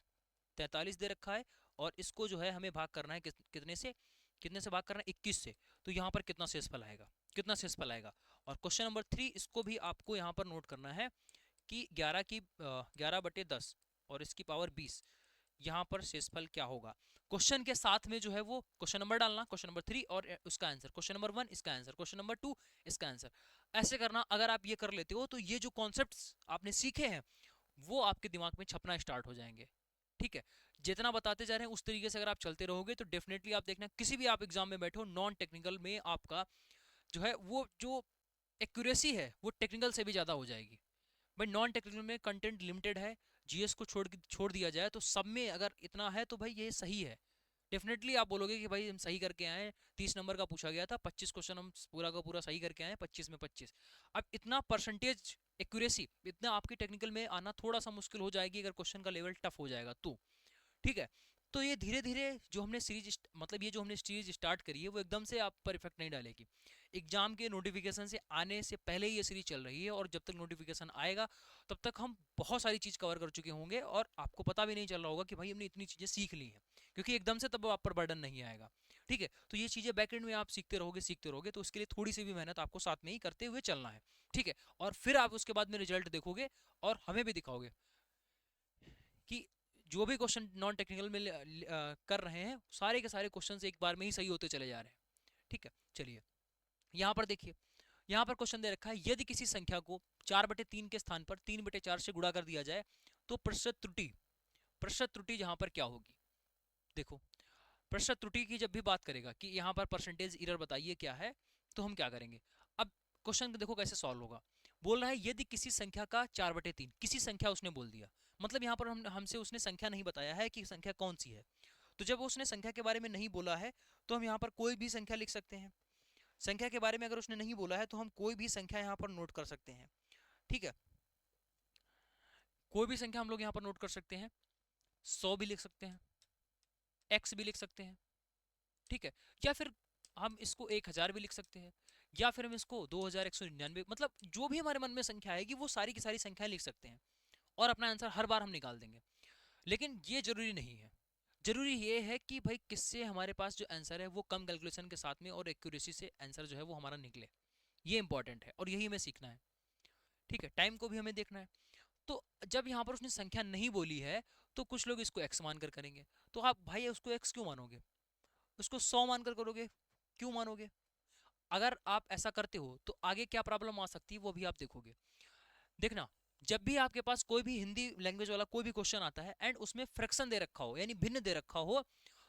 43 दे रखा है, और इसको जो है हमें भाग करना है कितने से भाग करना है 21 से, तो यहाँ पर कितना शेषफल आएगा, कितना शेषफल आएगा। और क्वेश्चन नंबर 3 इसको भी आपको यहाँ पर नोट करना है कि 11/10 और इसकी पावर 20, यहाँ पर शेषफल क्या होगा। क्वेश्चन के साथ में जो है वो क्वेश्चन नंबर डालना, क्वेश्चन नंबर 3 और उसका आंसर, क्वेश्चन नंबर 1 इसका आंसर, क्वेश्चन नंबर 2 इसका आंसर, ऐसे करना। अगर आप ये कर लेते हो तो ये जो कॉन्सेप्ट्स आपने सीखे हैं वो आपके दिमाग में छपना स्टार्ट हो जाएंगे। ठीक है, जितना बताते जा रहे हैं उस तरीके से अगर आप चलते रहोगे तो डेफिनेटली आप देखना किसी भी आप एग्जाम में बैठो नॉन टेक्निकल में आपका जो है वो जो एक्यूरेसी है वो टेक्निकल से भी ज़्यादा हो जाएगी। भाई नॉन टेक्निकल में कंटेंट लिमिटेड है, जीएस को छोड़ दिया जाए तो सब में अगर इतना है तो भाई ये सही है। डेफिनेटली आप बोलोगे कि भाई हम सही करके आए, 30 नंबर का पूछा गया था, 25 क्वेश्चन हम पूरा का पूरा सही करके आए, 25 में 25। अब इतना परसेंटेज एक्यूरेसी इतना आपकी टेक्निकल में आना थोड़ा सा मुश्किल हो जाएगी अगर क्वेश्चन का लेवल टफ हो जाएगा तो। ठीक है, तो ये धीरे धीरे जो हमने सीरीज मतलब ये जो हमने सीरीज स्टार्ट करी है वो एकदम से आप पर इफेक्ट नहीं डालेगी। एग्जाम के नोटिफिकेशन से आने से पहले ही ये सीरीज चल रही है और जब तक नोटिफिकेशन आएगा तब तक हम बहुत सारी चीज़ कवर कर चुके होंगे और आपको पता भी नहीं चल रहा होगा कि भाई हमने इतनी चीज़ें सीख ली हैं, क्योंकि एकदम से तब आप पर बर्डन नहीं आएगा। ठीक है, तो ये चीज़ें बैकएंड में आप सीखते रहोगे तो उसके लिए थोड़ी सी भी मेहनत आपको साथ में ही करते हुए चलना है। ठीक है, और फिर आप उसके बाद में रिजल्ट देखोगे और हमें भी दिखाओगे कि जो भी क्वेश्चन नॉन टेक्निकल में कर रहे हैं सारे के सारे क्वेश्चन एक बार में ही सही होते चले जा रहे हैं। ठीक है, चलिए यहाँ पर देखिए, यहाँ पर क्वेश्चन दे रखा है यदि किसी संख्या को 4/3 के स्थान पर 3/4 से गुणा कर दिया जाए तो प्रतिशत त्रुटि यहाँ पर क्या होगी। देखो, प्रतिशत त्रुटि की जब भी बात करेगा कि यहाँ पर परसेंटेज एरर बताइए क्या है, तो हम क्या करेंगे। अब क्वेश्चन देखो कैसे सॉल्व होगा। बोल रहा है यदि किसी संख्या का 4/3, किसी संख्या उसने बोल दिया, मतलब यहाँ पर हमसे उसने संख्या नहीं बताया है कि संख्या कौन सी है। तो जब उसने संख्या के बारे में नहीं बोला है तो हम यहाँ पर कोई भी संख्या लिख सकते हैं। संख्या के बारे में अगर उसने नहीं बोला है तो हम कोई भी संख्या यहाँ पर नोट कर सकते हैं। ठीक है, कोई भी संख्या हम लोग यहाँ पर नोट कर सकते हैं। 100 भी लिख सकते हैं, x भी लिख सकते हैं। ठीक है, या फिर हम इसको 1000 भी लिख सकते हैं, या फिर हम इसको 2199, मतलब जो भी हमारे मन में संख्या आएगी वो सारी की सारी संख्याएं लिख सकते हैं और अपना आंसर हर बार हम निकाल देंगे। लेकिन ये जरूरी नहीं है, जरूरी ये है कि भाई किससे हमारे पास जो आंसर है वो कम कैलकुलेशन के साथ में और एक्यूरेसी से आंसर जो है वो हमारा निकले। ये इंपॉर्टेंट है और यही हमें सीखना है। ठीक है, टाइम को भी हमें देखना है। तो जब यहाँ पर उसने संख्या नहीं बोली है तो कुछ लोग इसको x मानकर करेंगे, तो आप भाई उसको x क्यों मानोगे, उसको 100 मानकर करोगे, क्यों मानोगे। अगर आप ऐसा करते हो तो आगे क्या प्रॉब्लम आ सकती है वो भी आप देखोगे। देखना, जब भी आपके पास कोई भी हिंदी लैंग्वेज वाला कोई भी क्वेश्चन आता है एंड उसमें फ्रैक्शन दे रखा हो यानी भिन्न दे रखा हो,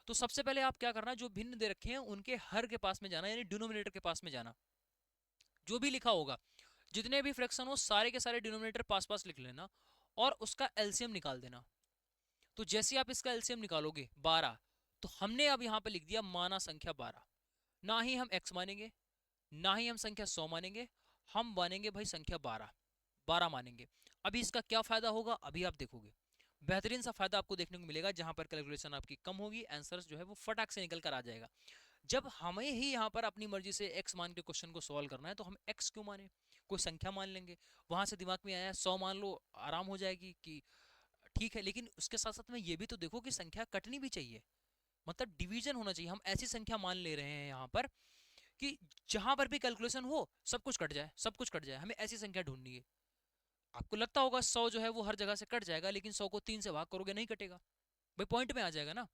तो सबसे पहले आप क्या करना, जो भिन्न दे रखे हैं उनके हर के पास में जाना, यानी डिनोमिनेटर के पास में जाना। जो भी लिखा होगा, जितने भी फ्रैक्शन हो सारे के सारे डिनोमिनेटर पास पास लिख लेना और उसका एलसीएम निकाल देना। तो जैसे आप इसका एलसीएम निकालोगे 12, तो हमने अब यहाँ पे लिख दिया माना संख्या 12। ना ही हम x मानेंगे, ना ही हम संख्या 100 मानेंगे, हम मानेंगे भाई संख्या 12 मानेंगे। अभी इसका क्या फायदा होगा अभी आप देखोगे, बेहतरीन सा फायदा आपको देखने को मिलेगा जहां पर कैलकुलेशन आपकी कम होगी, आंसर जो है वो फटाक से निकल कर आ जाएगा। जब हमें ही यहाँ पर अपनी मर्जी से x मान के क्वेश्चन को सॉल्व करना है तो हम x क्यों माने, कोई संख्या मान लेंगे। वहां से दिमाग में आया 100 मान लो, आराम हो जाएगी कि ठीक है, लेकिन उसके साथ साथ में ये भी तो देखो कि संख्या कटनी भी चाहिए, मतलब डिवीजन होना चाहिए। हम ऐसी संख्या मान ले रहे हैं यहाँ पर कि जहां पर भी कैलकुलेशन हो सब कुछ कट जाए, सब कुछ कट जाए, हमें ऐसी संख्या ढूंढनी है। आपको लगता होगा 100 जो है वो हर जगह से कट जाएगा, लेकिन 100 को 3 से भाग करोगे नहीं कटेगा, भाई पॉइंट में आ जाएगा ना।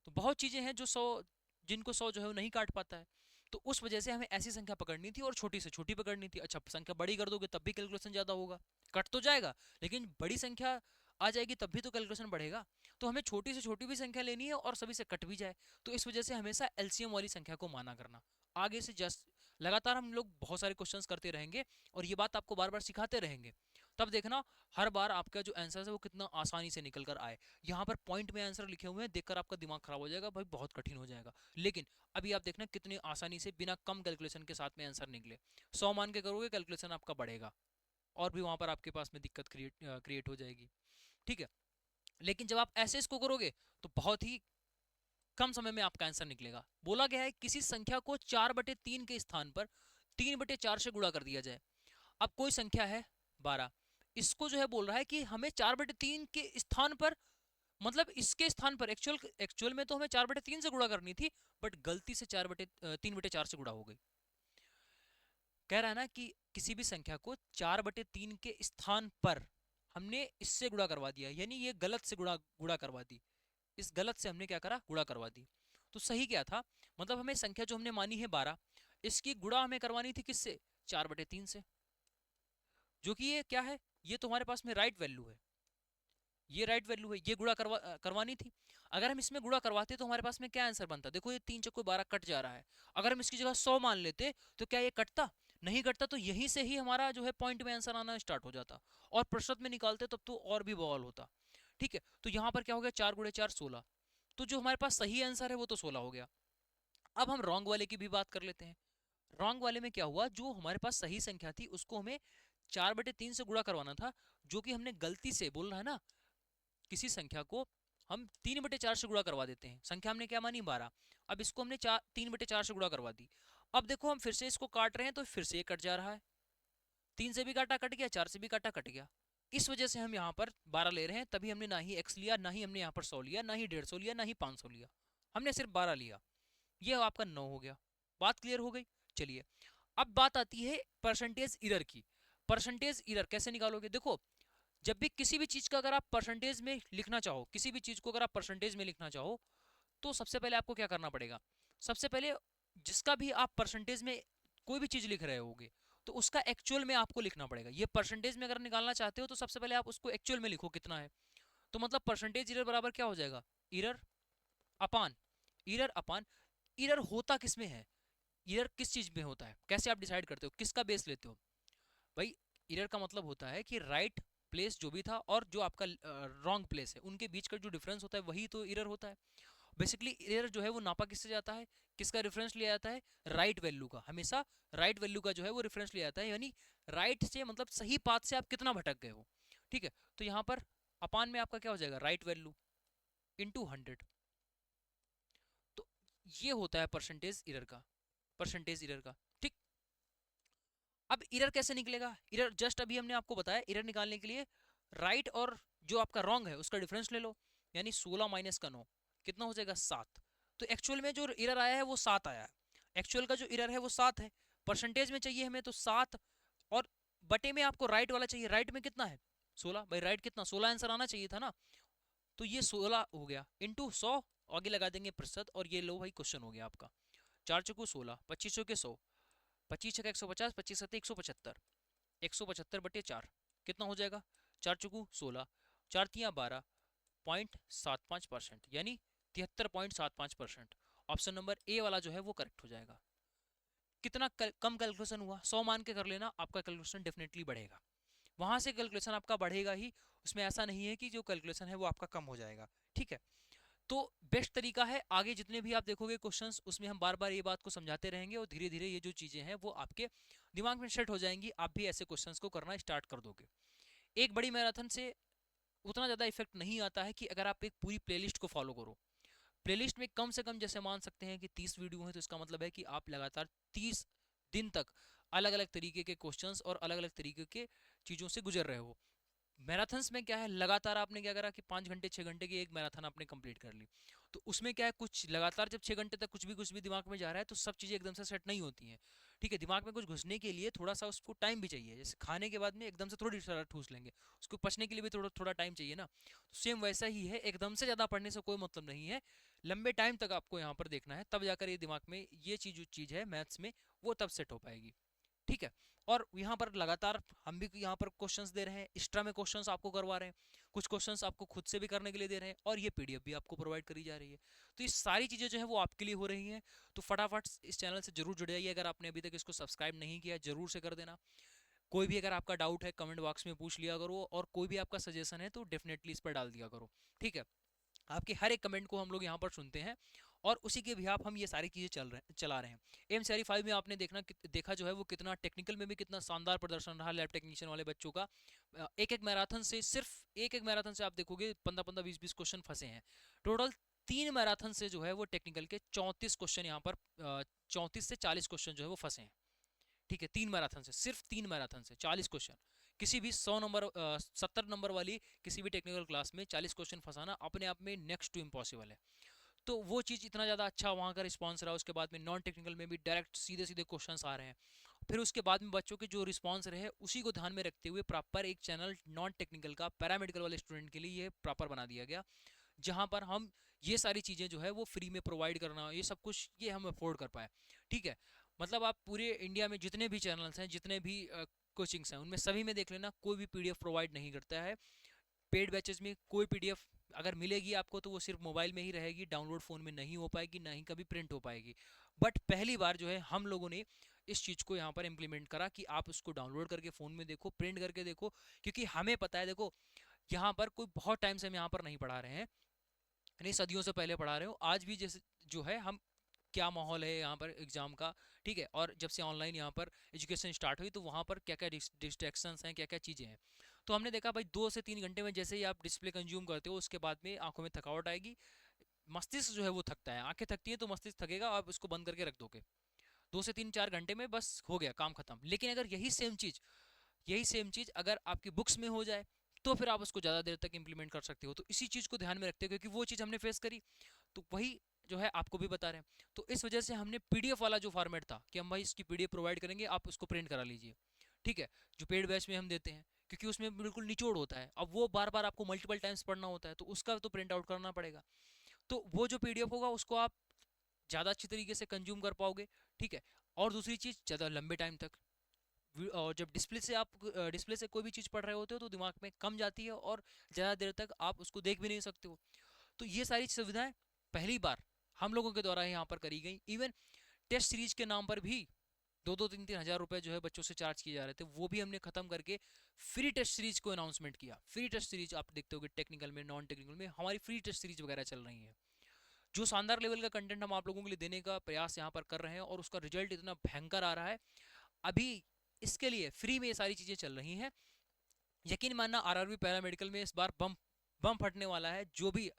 तो बहुत चीजें हैं जो 100, जिनको 100 जो है वो नहीं काट पाता है। तो उस वजह से हमें ऐसी संख्या पकड़नी थी और छोटी से छोटी पकड़नी थी। अच्छा, संख्या बड़ी कर दोगे तब भी कैलकुलेशन ज्यादा होगा, कट तो जाएगा, लेकिन बड़ी संख्या आ जाएगी तब भी तो कैलकुलेशन बढ़ेगा। तो हमें छोटी से छोटी भी संख्या लेनी है और सभी से कट भी जाए। तो इस वजह से हमेशा एलसीएम वाली संख्या को माना करना। आगे से जस्ट लगातार हम लोग बहुत सारे क्वेश्चंस करते रहेंगे और ये बात आपको बार बार सिखाते रहेंगे, तब देखना हर बार आपका जो आंसर है वो कितना आसानी से निकल कर आए। यहाँ पर पॉइंट में आंसर लिखे हुए हैं, देखकर आपका दिमाग खराब हो जाएगा, भाई बहुत कठिन हो जाएगा। लेकिन अभी आप देखना कितनी आसानी से बिना कम कैलकुलेशन के साथ में आंसर निकले। 100 मान के करोगे कैलकुलेशन आपका बढ़ेगा और भी वहां पर आपके पास में दिक्कत क्रिएट हो जाएगी। ठीक है, लेकिन जब आप ऐसे इसको करोगे तो बहुत ही कम समय में आपका आंसर निकलेगा। बोला गया है किसी संख्या को 4/3 के स्थान पर 3/4 से गुणा कर दिया जाए। अब कोई संख्या है 12, इसको जो है बोल रहा है कि हमें 4/3 के स्थान पर, मतलब इसके स्थान पर एक्चुअल में तो हमें 4/3 से गुणा करनी थी, बट गलती से 3/4 से गुणा हो गई। कह रहा है ना कि किसी भी संख्या को 4/3 के स्थान पर हमने इससे गुणा करवा दिया, यानी ये गलत से गुणा करवा दी। इस गलत से हमने क्या करा, गुणा करवा दी। तो सही क्या था, मतलब हमें संख्या जो हमने मानी है 12, इसकी गुणा हमें करवानी थी किससे, 4/3 से, जो कि ये क्या है, ये तुम्हारे पास में राइट वैल्यू है। ये राइट वैल्यू है, ये गुणा करवानी थी। अगर हम इसमें गुणा करवाते तो हमारे पास में क्या आंसर बनता, देखो ये 3 चक्को 12 कट जा रहा है। अगर हम इसकी जगह 100 मान लेते तो क्या ये कटता, नहीं कटता। तो यहीं से ही हमारा जो है पॉइंट में आंसर आना स्टार्ट हो जाता, और प्रतिशत में निकालते तब तो और भी बवाल होता। ठीक है, तो यहाँ पर क्या हो गया, 4 गुणे 4 16। तो जो हमारे पास सही आंसर है वो तो 16 हो गया। अब हम रॉन्ग वाले की भी बात कर लेते हैं। रॉन्ग वाले में क्या हुआ, जो हमारे पास सही संख्या थी उसको हमें 4/3 से गुणा करवाना था, जो कि हमने गलती से बोल रहा है ना, किसी संख्या को हम 3/4 से गुणा करवा देते हैं। संख्या हमने क्या मानी, 12। अब इसको हमने 3/4 से गुणा करवा दी। अब देखो हम फिर से इसको काट रहे हैं तो फिर से ये कट जा रहा है, 3 से भी काटा कट गया, 4 से भी काटा कट गया। इस वजह से हम यहाँ पर 12 ले रहे हैं। तभी हमने ना ही x लिया, ना ही हमने यहाँ पर 100 लिया, ना ही 150 लिया, ना ही 500 लिया, हमने सिर्फ 12 लिया। ये आपका 9 हो गया। बात क्लियर हो गई। चलिए, अब बात आती है परसेंटेज इरर की। परसेंटेज इरर कैसे निकालोगे, देखो जब भी किसी भी चीज का अगर आप परसेंटेज में लिखना चाहो, किसी भी चीज को अगर आप परसेंटेज में लिखना चाहो, तो सबसे पहले आपको क्या करना पड़ेगा, सबसे पहले जिसका भी आप परसेंटेज में कोई भी चीज लिख रहे होगे तो उसका एक्चुअल में आपको लिखना पड़ेगा। ये परसेंटेज में अगर निकालना चाहते हो तो सबसे पहले आप उसको एक्चुअल में लिखो कितना है। तो मतलब परसेंटेज इरर बराबर क्या हो जाएगा, इरर अपान इरर अपान इरर होता किस में है, इरर किस चीज में होता है, कैसे आप डिसाइड करते हो, किसका बेस लेते हो। भाई इरर का मतलब होता है कि राइट प्लेस जो भी था और जो आपका रॉन्ग प्लेस है उनके बीच का जो डिफरेंस होता है वही तो इरर होता है। बेसिकली एरर जो है वो नापा किससे जाता है, किसका रेफरेंस लिया जाता है, राइट वैल्यू का। हमेशा राइट वैल्यू का जो है वो रेफरेंस लिया जाता है, यानी राइट से मतलब सही पाथ से आप कितना भटक गए हो। ठीक है, तो यहाँ पर अपान में आपका क्या हो जाएगा, राइट वैल्यू इंटू 100। तो ये होता है परसेंटेज इरर का, परसेंटेज इरर का। ठीक, अब इरर कैसे निकलेगा, इरर जस्ट अभी हमने आपको बताया, इरर निकालने के लिए राइट और जो आपका रॉन्ग है उसका डिफरेंस ले लो, यानी 16 माइनस का 9 कितना हो जाएगा, 7। तो एक्चुअल में जो इरर आया है वो 7 आया है, एक्चुअल का जो इरर है वो 7 है। परसेंटेज में चाहिए हमें तो 7, और बटे में आपको राइट वाला चाहिए, राइट में कितना है 16, भाई राइट कितना 16 आंसर आना चाहिए था ना। तो ये 16 हो गया इंटू 100, आगे लगा देंगे प्रतिशत, और ये लो भाई क्वेश्चन हो गया आपका। 4 चौको 16, 25 चौके 100, 25 छक्का 150, 25 सत्ते 175, 175/4 कितना हो जाएगा, 4 चौको 16, 4 तियाँ 12.75%, यानी 73.75%। ऑप्शन नंबर ए वाला जो है वो करेक्ट हो जाएगा। कितना कम कैलकुलेशन हुआ, 100 मान के कर लेना, आपका कैलकुलेशन डेफिनेटली बढ़ेगा। वहां से कैलकुलेशन आपका बढ़ेगा ही, उसमें ऐसा नहीं है कि जो कैलकुलेशन है वो आपका कम हो जाएगा। ठीक है, तो बेस्ट तरीका है, आगे जितने भी आप देखोगे क्वेश्चंस उसमें हम बार बार ये बात को समझाते रहेंगे, और धीरे धीरे ये जो चीजें हैं वो आपके दिमाग में सेट हो जाएंगी, आप भी ऐसे क्वेश्चंस को करना स्टार्ट कर दोगे। एक बड़ी मैराथन से उतना ज़्यादा इफेक्ट नहीं आता है कि अगर आप एक पूरी प्लेलिस्ट को फॉलो करो। प्लेलिस्ट में कम से कम जैसे मान सकते हैं कि 30 वीडियो हैं, तो इसका मतलब है कि आप लगातार 30 दिन तक अलग अलग तरीके के क्वेश्चंस और अलग अलग तरीके के चीज़ों से गुजर रहे हो। मैराथन्स में क्या है, लगातार आपने क्या करा कि 5 घंटे 6 घंटे की एक मैराथन आपने कंप्लीट कर ली। तो उसमें क्या है, कुछ लगातार जब 6 घंटे तक कुछ भी दिमाग में जा रहा है तो सब चीज़ें एकदम से सेट नहीं होती हैं। ठीक है, दिमाग में कुछ घुसने के लिए थोड़ा सा उसको टाइम भी चाहिए, जैसे खाने के बाद में एकदम से थोड़ी सारा ठूस लेंगे, उसको पचने के लिए भी थोड़ा थोड़ा टाइम चाहिए ना। तो सेम वैसा ही है, एकदम से ज़्यादा पढ़ने से कोई मतलब नहीं है, लंबे टाइम तक आपको यहाँ पर देखना है, तब जाकर ये दिमाग में ये चीज़ जो चीज़ है मैथ्स में वो तब सेट हो पाएगी। ठीक है, और यहाँ पर लगातार हम भी यहाँ पर क्वेश्चंस दे रहे हैं, एक्स्ट्रा में क्वेश्चंस आपको करवा रहे हैं, कुछ क्वेश्चंस आपको खुद से भी करने के लिए दे रहे हैं, और ये पीडीएफ भी आपको प्रोवाइड करी जा रही है। तो ये सारी चीज़ें जो है वो आपके लिए हो रही हैं। तो फटाफट इस चैनल से जरूर जुड़ जाइए, अगर आपने अभी तक इसको सब्सक्राइब नहीं किया जरूर से कर देना। कोई भी अगर आपका डाउट है कमेंट बॉक्स में पूछ लिया करो, और कोई भी आपका सजेशन है तो डेफिनेटली इस पर डाल दिया करो। ठीक है, आपके हर एक कमेंट को हम लोग यहाँ पर सुनते हैं, और उसी के भी हम ये सारी चीज़ें चला रहे हैं। एम-CRE 5 में आपने देखा जो है वो कितना टेक्निकल में भी कितना शानदार प्रदर्शन रहा लैब टेक्नीशियन वाले बच्चों का। एक एक मैराथन से, सिर्फ एक एक मैराथन से आप देखोगे 15-15 20-20 क्वेश्चन फंसे हैं। टोटल 3 मैराथन से जो है वो टेक्निकल के 34 क्वेश्चन यहाँ पर 34 से 40 क्वेश्चन जो है वो फंसे हैं। ठीक है, 3 मैराथन से, सिर्फ 3 मैराथन से 40 क्वेश्चन। किसी भी 100 नंबर 70 नंबर वाली किसी भी टेक्निकल क्लास में 40 क्वेश्चन फंसाना अपने आप में नेक्स्ट टू इम्पॉसिबल है। तो वो चीज़ इतना ज़्यादा अच्छा वहाँ का रिस्पॉन्स रहा, उसके बाद में नॉन टेक्निकल में भी डायरेक्ट सीधे सीधे क्वेश्चंस आ रहे हैं। फिर उसके बाद में बच्चों के जो रिस्पॉन्स रहे उसी को ध्यान में रखते हुए प्रॉपर एक चैनल नॉन टेक्निकल का पैरामेडिकल वाले स्टूडेंट के लिए ये प्रॉपर बना दिया गया, जहाँ पर हम ये सारी चीज़ें जो है वो फ्री में प्रोवाइड करना, ये सब कुछ ये हम अफोर्ड कर पाए। ठीक है, मतलब आप पूरे इंडिया में जितने भी चैनल्स हैं, जितने भी कोचिंग्स हैं, उनमें सभी में देख लेना, कोई भी पीडीएफ प्रोवाइड नहीं करता है पेड बैचेस में कोई पीडीएफ अगर मिलेगी आपको तो वो सिर्फ मोबाइल में ही रहेगी, डाउनलोड फोन में नहीं हो पाएगी, ना ही कभी प्रिंट हो पाएगी। बट पहली बार जो है हम लोगों ने इस चीज को यहाँ पर इम्प्लीमेंट करा कि आप उसको डाउनलोड करके फोन में देखो, प्रिंट करके देखो, क्योंकि हमें पता है, देखो यहाँ पर कोई बहुत टाइम से हम यहाँ पर नहीं पढ़ा रहे हैं, नहीं सदियों से पहले पढ़ा रहे हो, आज भी जैसे जो है हम क्या माहौल है यहाँ पर एग्जाम का, ठीक है, और जब से ऑनलाइन यहाँ पर एजुकेशन स्टार्ट हुई तो वहाँ पर क्या क्या डिस्ट्रैक्शंस हैं, क्या क्या चीज़ें हैं। तो हमने देखा भाई 2 से 3 घंटे में जैसे ही आप डिस्प्ले कंज्यूम करते हो उसके बाद में आंखों में थकावट आएगी, मस्तिष्क जो है वो थकता है, आंखें थकती हैं तो मस्तिष्क थकेगा, आप उसको बंद करके रख दोगे, 2 से 3 4 घंटे में बस हो गया काम खत्म। लेकिन अगर यही सेम चीज अगर आपकी बुक्स में हो जाए तो फिर आप उसको ज़्यादा देर तक इंप्लीमेंट कर सकते हो। तो इसी चीज़ को ध्यान में रखते हुए, क्योंकि वो चीज़ हमने फेस करी, तो वही जो है आपको भी बता रहे हैं। तो इस वजह से हमने पीडीएफ वाला जो फॉर्मेट था कि हम भाई इसकी पीडीएफ प्रोवाइड करेंगे, आप उसको प्रिंट करा लीजिए, ठीक है, जो पेड बैच में हम देते हैं, क्योंकि उसमें बिल्कुल निचोड़ होता है, अब वो बार बार आपको मल्टीपल टाइम्स पढ़ना होता है तो उसका तो प्रिंट आउट करना पड़ेगा। तो वो जो पीडीएफ होगा उसको आप ज़्यादा अच्छी तरीके से कंज्यूम कर पाओगे, ठीक है। और दूसरी चीज़, ज़्यादा लंबे टाइम तक, और जब डिस्प्ले से कोई भी चीज़ पढ़ रहे होते हो तो दिमाग में कम जाती है और ज़्यादा देर तक आप उसको देख भी नहीं सकते हो। तो ये सारी सुविधाएं पहली बार हम लोगों के द्वारा यहाँ पर करी गई। इवन टेस्ट सीरीज के नाम पर भी 2-2 3-3 हज़ार रुपए जो है बच्चों से चार्ज किए जा रहे थे, वो भी हमने खत्म करके फ्री टेस्ट सीरीज को अनाउंसमेंट किया। फ्री टेस्ट सीरीज आप देखते होगे टेक्निकल में, नॉन टेक्निकल में हमारी फ्री टेस्ट सीरीज वगैरह चल रही है, जो शानदार लेवल का कंटेंट हम आप लोगों के लिए देने का प्रयास यहाँ पर कर रहे हैं और उसका रिजल्ट इतना भयंकर आ रहा है। अभी इसके लिए फ्री में ये सारी चीज़ें चल रही हैं। यकीन मानना आरआरबी पैरामेडिकल में इस बार बम बम फटने वाला है। जो भी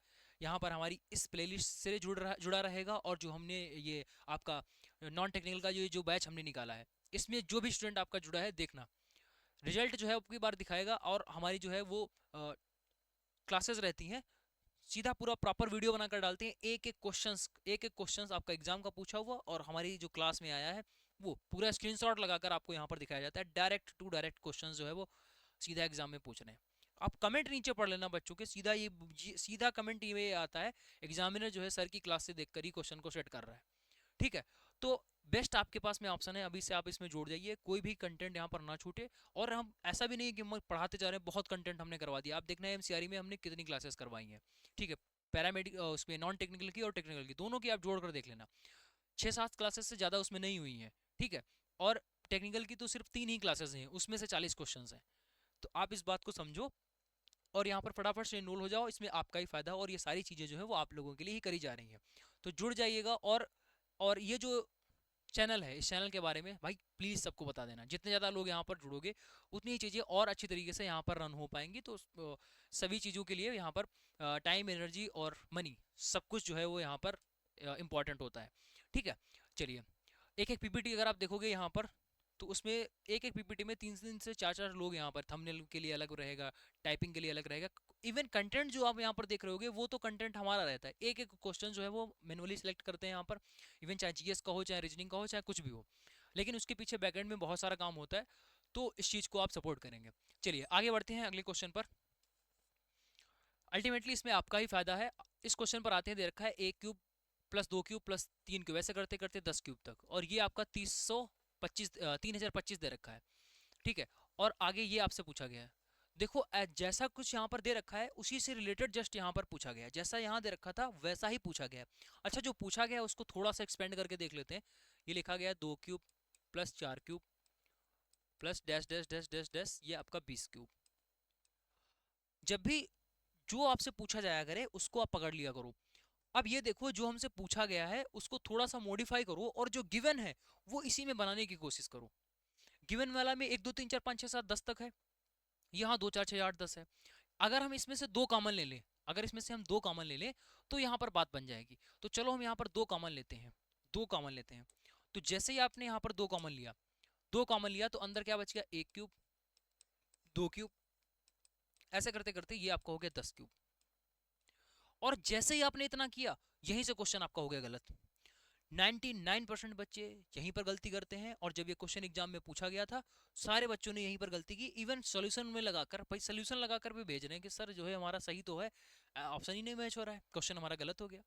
यहाँ पर हमारी इस प्लेलिस्ट से जुड़ा रहेगा और जो हमने ये आपका नॉन टेक्निकल का जो बैच हमने निकाला है, इसमें जो भी स्टूडेंट आपका जुड़ा है, देखना रिजल्ट जो है आपकी बार दिखाएगा। और हमारी जो है वो क्लासेस रहती हैं, सीधा पूरा प्रॉपर वीडियो बनाकर डालते हैं, एक एक क्वेश्चंस आपका एग्जाम का पूछा हुआ और हमारी जो क्लास में आया है वो पूरा स्क्रीनशॉट लगाकर आपको यहाँ पर दिखाया जाता है। डायरेक्ट टू डायरेक्ट क्वेश्चंस जो है वो सीधा एग्जाम में पूछ रहे हैं। आप कमेंट नीचे पढ़ लेना बच्चों के, सीधा कमेंट ये आता है, एग्जामिनर जो है सर की क्लास से देखकर ही क्वेश्चन को सेट कर रहा है, ठीक है। तो बेस्ट आपके पास में ऑप्शन है, अभी से आप इसमें जोड़ जाइए, कोई भी कंटेंट यहाँ पर ना छूटे। और हम ऐसा भी नहीं कि हम पढ़ाते जा रहे हैं, बहुत कंटेंट हमने करवा दिया। आप देखना है एमसीआरई में हमने कितनी क्लासेस करवाई हैं, ठीक है, पैरामेडिक उसमें नॉन टेक्निकल की और टेक्निकल की दोनों की आप जोड़ कर देख लेना, 6-7 क्लासेस से ज़्यादा उसमें नहीं हुई हैं, ठीक है। और टेक्निकल की तो सिर्फ 3 ही क्लासेस हैं, उसमें से 40 क्वेश्चन हैं। तो आप इस बात को समझो और यहाँ पर फटाफट से इनरोल हो जाओ, इसमें आपका ही फायदा, और ये सारी चीज़ें जो है वो आप लोगों के लिए ही करी जा रही हैं। तो जुड़ जाइएगा। और ये जो चैनल है, इस चैनल के बारे में भाई प्लीज़ सबको बता देना, जितने ज़्यादा लोग यहाँ पर जुड़ोगे उतनी ही चीज़ें और अच्छी तरीके से यहाँ पर रन हो पाएंगी। तो सभी चीज़ों के लिए यहाँ पर टाइम, एनर्जी और मनी सब कुछ जो है वो यहाँ पर इम्पॉर्टेंट होता है, ठीक है। चलिए, एक एक पीपीटी अगर आप देखोगे यहाँ पर, तो उसमें एक एक पीपीटी में 3 से 4 लोग यहाँ पर, थंबनेल के लिए अलग रहेगा, टाइपिंग के लिए अलग रहेगा। इवन कंटेंट जो आप यहाँ पर देख रहे होगे वो तो कंटेंट हमारा रहता है, एक एक क्वेश्चन जो है वो मैनुअली सिलेक्ट करते हैं यहाँ पर, इवन चाहे जीएस का हो, चाहे रीजनिंग का हो, चाहे कुछ भी हो, लेकिन उसके पीछे बैकएंड में बहुत सारा काम होता है। तो इस चीज़ को आप सपोर्ट करेंगे। चलिए आगे बढ़ते हैं अगले क्वेश्चन पर। अल्टीमेटली इसमें आपका ही फायदा है। इस क्वेश्चन पर आते हैं, दे रखा है a³ + 2³ + 3³ ऐसे करते करते 10³ तक, और ये आपका 3025 दे रखा है, ठीक है। और आगे ये आपसे पूछा गया है, देखो जैसा कुछ यहाँ पर दे रखा है उसी से रिलेटेड जस्ट यहाँ पर पूछा गया है, जैसा यहाँ दे रखा था वैसा ही पूछा गया है। अच्छा, जो पूछा गया है उसको थोड़ा सा एक्सपेंड करके देख लेते हैं। ये लिखा गया है 2³ + 4³ + dash dash dash dash dash, ये आपका 20³। जब भी जो आपसे पूछा जाया करे उसको आप पकड़ लिया करो। अब ये देखो, जो हमसे पूछा गया है उसको थोड़ा सा मॉडिफाई करो, और जो गिवन है वो इसी में बनाने की कोशिश करो। गिवन वाला में 1 2 3 4 5 6 7 10 तक है, यहाँ 2 4 6 8 10 है। अगर हम इसमें से 2 कॉमन ले लें, अगर इसमें से हम 2 कॉमन ले लें तो यहाँ पर बात बन जाएगी। तो चलो हम यहाँ पर 2 कॉमन लेते हैं, 2 कॉमन लेते हैं। तो जैसे ही आपने यहाँ पर 2 कॉमन लिया, 2 कॉमन लिया, तो अंदर क्या बच गया, 1³ 2³, ऐसे करते करते ये आपका हो गया 10³। और जैसे ही आपने इतना किया, यहीं से क्वेश्चन आपका हो गया गलत। 99% बच्चे यहीं पर गलती करते हैं, और जब ये क्वेश्चन एग्जाम में पूछा गया था सारे बच्चों ने यहीं पर गलती की। इवन सॉल्यूशन में लगाकर, भाई सॉल्यूशन लगाकर भी भेज रहे हैं कि सर जो है हमारा सही तो है, ऑप्शन ही नहीं मैच हो रहा है, क्वेश्चन हमारा गलत हो गया।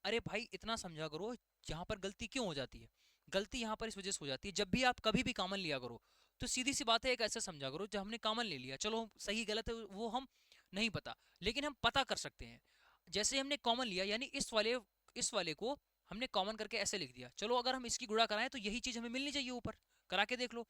अरे भाई इतना समझा करो, यहाँ पर गलती क्यों हो जाती है। गलती यहाँ पर इस वजह से हो जाती है, जब भी आप कभी भी कॉमन लिया करो तो सीधी सी बात है, एक ऐसे समझा करो, जब हमने कॉमन ले लिया, चलो सही गलत है वो हम नहीं पता, लेकिन हम पता कर सकते हैं। जैसे हमने कॉमन लिया, यानी इस वाले को हमने कॉमन करके ऐसे लिख दिया, चलो अगर हम इसकी गुणा कराएं तो यही चीज हमें मिलनी चाहिए ऊपर। करा के देख लो,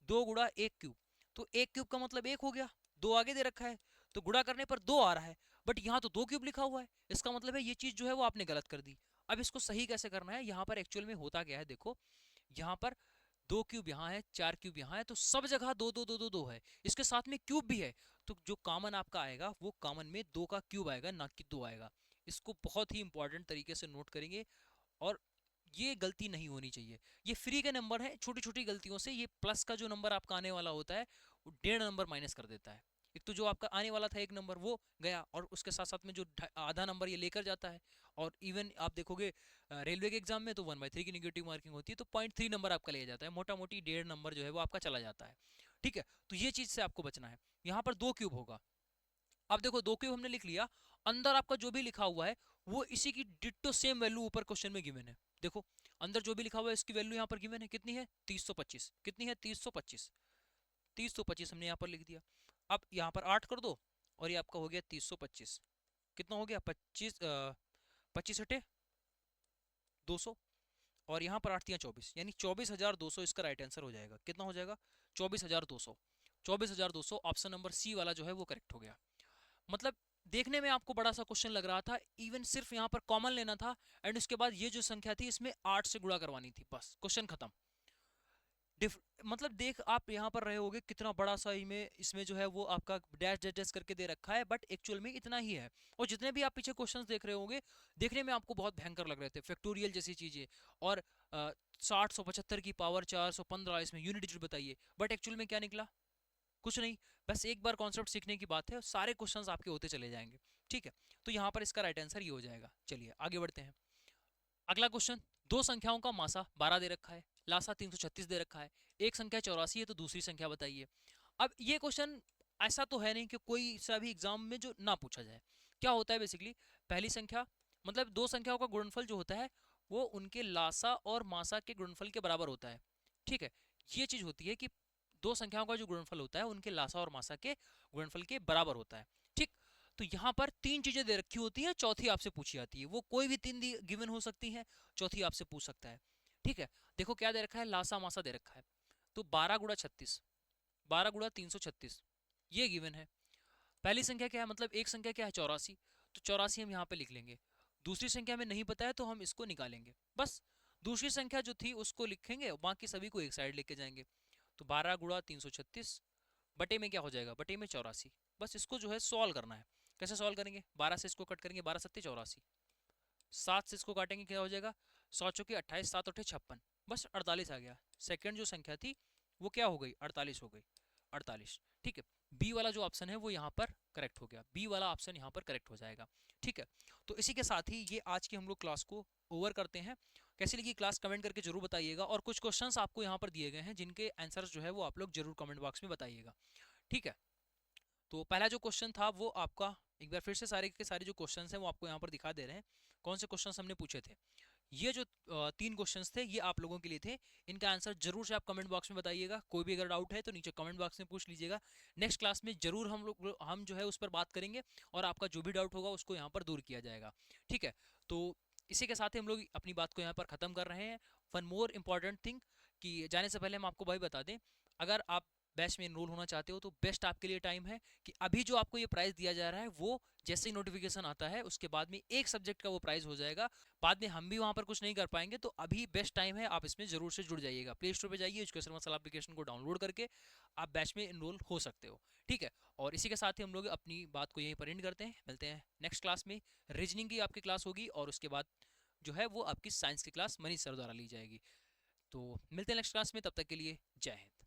2 गुणा 1 क्यूब, तो 1 क्यूब का मतलब 1 हो गया, 2 आगे दे रखा है, तो गुणा करने पर 2 आ रहा है, बट यहाँ तो 2 क्यूब लिखा हुआ है, इसका मतलब है ये चीज जो है वो आपने गलत कर दी। अब इसको सही कैसे करना है, यहाँ पर एक्चुअल में होता क्या है, देखो यहाँ पर 2 क्यूब यहाँ है, 4 क्यूब यहाँ है, तो सब जगह 2 2 2 2 2 है, इसके साथ में क्यूब भी है, तो जो कॉमन आपका आएगा वो कॉमन में 2 का क्यूब आएगा, ना कि 2 आएगा। इसको बहुत ही इंपॉर्टेंट तरीके से नोट करेंगे, और ये गलती नहीं होनी चाहिए। ये फ्री के नंबर है, छोटी छोटी गलतियों से ये प्लस का जो नंबर आपका आने वाला होता है वो 1.5 नंबर माइनस कर देता है। एक तो जो आपका आने वाला था 1 नंबर वो गया, और उसके साथ साथ में जो आधा नंबर ये लेकर जाता है। और इवन आप देखोगे रेलवे के एग्जाम में तो 1/3 की निगेटिव मार्किंग होती है, तो 0.3 नंबर आपका ले जाता है, मोटा मोटी 1.5 नंबर जो है वो आपका चला जाता है। ठीक है, तो ये चीज से आपको बचना है। यहाँ पर 2 क्यूब होगा, अब देखो 2 क्यूब हमने लिख लिया, अंदर आपका जो भी लिखा हुआ है वो इसी की डिट्टो सेम वैल्यू ऊपर क्वेश्चन में गिवन है। देखो अंदर जो भी लिखा हुआ है इसकी वैल्यू यहाँ पर गिवन है, कितनी है 325, कितनी है 325, 325 हमने यहाँ पर लिख दिया। अब यहाँ पर 8 कर दो और ये आपका हो गया 325, कितना हो गया 25, 25 × 200, और यहाँ पर 8×3 = 24, यानी 24,200 इसका राइट आंसर हो जाएगा। कितना हो जाएगा 24,200, 24,200 ऑप्शन नंबर सी वाला जो है वो करेक्ट हो गया। मतलब देखने में आपको बड़ा सा क्वेश्चन लग रहा था, इवन सिर्फ यहाँ पर कॉमन लेना था, एंड उसके बाद ये जो संख्या थी इसमें 8 से गुणा करवानी थी, बस क्वेश्चन खत्म। मतलब देख आप यहाँ पर रहे होगे कितना बड़ा सा इसमें जो है वो आपका डैश डैश डैश करके दे रखा है, बट एक्चुअल में इतना ही है। और जितने भी आप पीछे क्वेश्चंस देख रहे होंगे, देखने में आपको बहुत भयंकर लग रहे थे, फैक्टोरियल जैसी चीजें, और 60 175 की पावर 415, इसमें यूनिट डिजिट बताइए, बट एक्चुअल में क्या निकला, कुछ नहीं। बस एक बार कॉन्सेप्ट सीखने की बात है, सारे क्वेश्चंस आपके होते चले जाएंगे। ठीक है, तो यहाँ पर इसका राइट आंसर ये हो जाएगा। चलिए आगे बढ़ते हैं। अगला क्वेश्चन, दो संख्याओं का मासा 12 दे रखा है, लासा 336 दे रखा है, एक संख्या 84 है, तो दूसरी संख्या बताइए। अब ये क्वेश्चन ऐसा तो है नहीं कि कोई सा भी एग्जाम में जो ना पूछा जाए। क्या होता है बेसिकली, पहली संख्या मतलब दो संख्याओं का गुणनफल जो होता है वो उनके लासा और मासा के गुणनफल के बराबर होता है। ठीक है, ये चीज होती है कि दो संख्याओं का जो गुणनफल होता है उनके लासा और मासा के गुणनफल के बराबर होता है। ठीक, तो यहाँ पर तीन चीजें दे रखी होती हैं, चौथी आपसे पूछी जाती है, वो कोई भी तीन गिवन हो सकती है, चौथी आपसे पूछ सकता है। ठीक है, देखो क्या दे रखा है, लासा मासा दे रखा है, तो 12 × 36, 12 × 336 ये गिवन है। पहली संख्या क्या है, मतलब एक संख्या क्या है 84, तो 84 हम यहाँ पे लिख लेंगे। दूसरी संख्या में नहीं पता है तो हम इसको निकालेंगे, बस दूसरी संख्या जो थी उसको लिखेंगे, बाकी सभी को एक साइड लेके जाएंगे। तो 12 × 336 बटे में क्या हो जाएगा, बटे में 84, बस इसको जो है सॉल्व करना है। कैसे सॉल्व करेंगे, 12 से इसको कट करेंगे, 12 सत्ते 84, 7 से इसको काटेंगे क्या हो जाएगा, 100 चौके 28, 7 8 56, बस 48 आ गया। सेकंड जो संख्या थी वो क्या हो गई, 48 हो गई, 48। ठीक है, बी वाला जो ऑप्शन है वो यहाँ पर करेक्ट हो गया, बी वाला ऑप्शन यहाँ पर करेक्ट हो जाएगा। ठीक है, तो इसी के साथ ही ये आज की हम लोग क्लास को ओवर करते हैं। कैसी लगी क्लास कमेंट करके जरूर बताइएगा, और कुछ क्वेश्चंस आपको यहाँ पर दिए गए हैं जिनके आंसर्स जो है वो आप लोग जरूर कमेंट बॉक्स में बताइएगा। ठीक है, तो पहला जो क्वेश्चन था वो आपका, एक बार फिर से सारे के सारे जो क्वेश्चंस हैं वो आपको यहाँ पर दिखा दे रहे हैं, कौन से क्वेश्चंस हमने पूछे थे। ये जो 3 क्वेश्चंस थे ये आप लोगों के लिए थे, इनका आंसर जरूर से आप कमेंट बॉक्स में बताइएगा। कोई भी अगर डाउट है तो नीचे कमेंट बॉक्स में पूछ लीजिएगा, नेक्स्ट क्लास में जरूर हम जो है उस पर बात करेंगे, और आपका जो भी डाउट होगा उसको यहाँ पर दूर किया जाएगा। ठीक है, तो इसी के साथ ही हम लोग अपनी बात को यहाँ पर खत्म कर रहे हैं। वन मोर इम्पॉर्टेंट थिंग, कि जाने से पहले हम आपको भाई बता दें, अगर आप बैच में एनरोल होना चाहते हो तो बेस्ट आपके लिए टाइम है कि अभी जो आपको ये प्राइस दिया जा रहा है वो जैसे ही नोटिफिकेशन आता है उसके बाद में एक सब्जेक्ट का वो प्राइस हो जाएगा, बाद में हम भी वहां पर कुछ नहीं कर पाएंगे, तो अभी बेस्ट टाइम है, आप इसमें जरूर से जुड़ जाइएगा। प्ले स्टोर पे जाइए, एजुकेशन मसाला एप्लीकेशन को डाउनलोड करके आप बैच में एनरोल हो सकते हो। ठीक है, और इसी के साथ ही हम लोग अपनी बात को यहीं पर एंड करते हैं, मिलते हैं नेक्स्ट क्लास में। रीजनिंग की आपकी क्लास होगी और उसके बाद जो है वो आपकी साइंस की क्लास मनीष सर द्वारा ली जाएगी। तो मिलते हैं नेक्स्ट क्लास में, तब तक के लिए जय हिंद।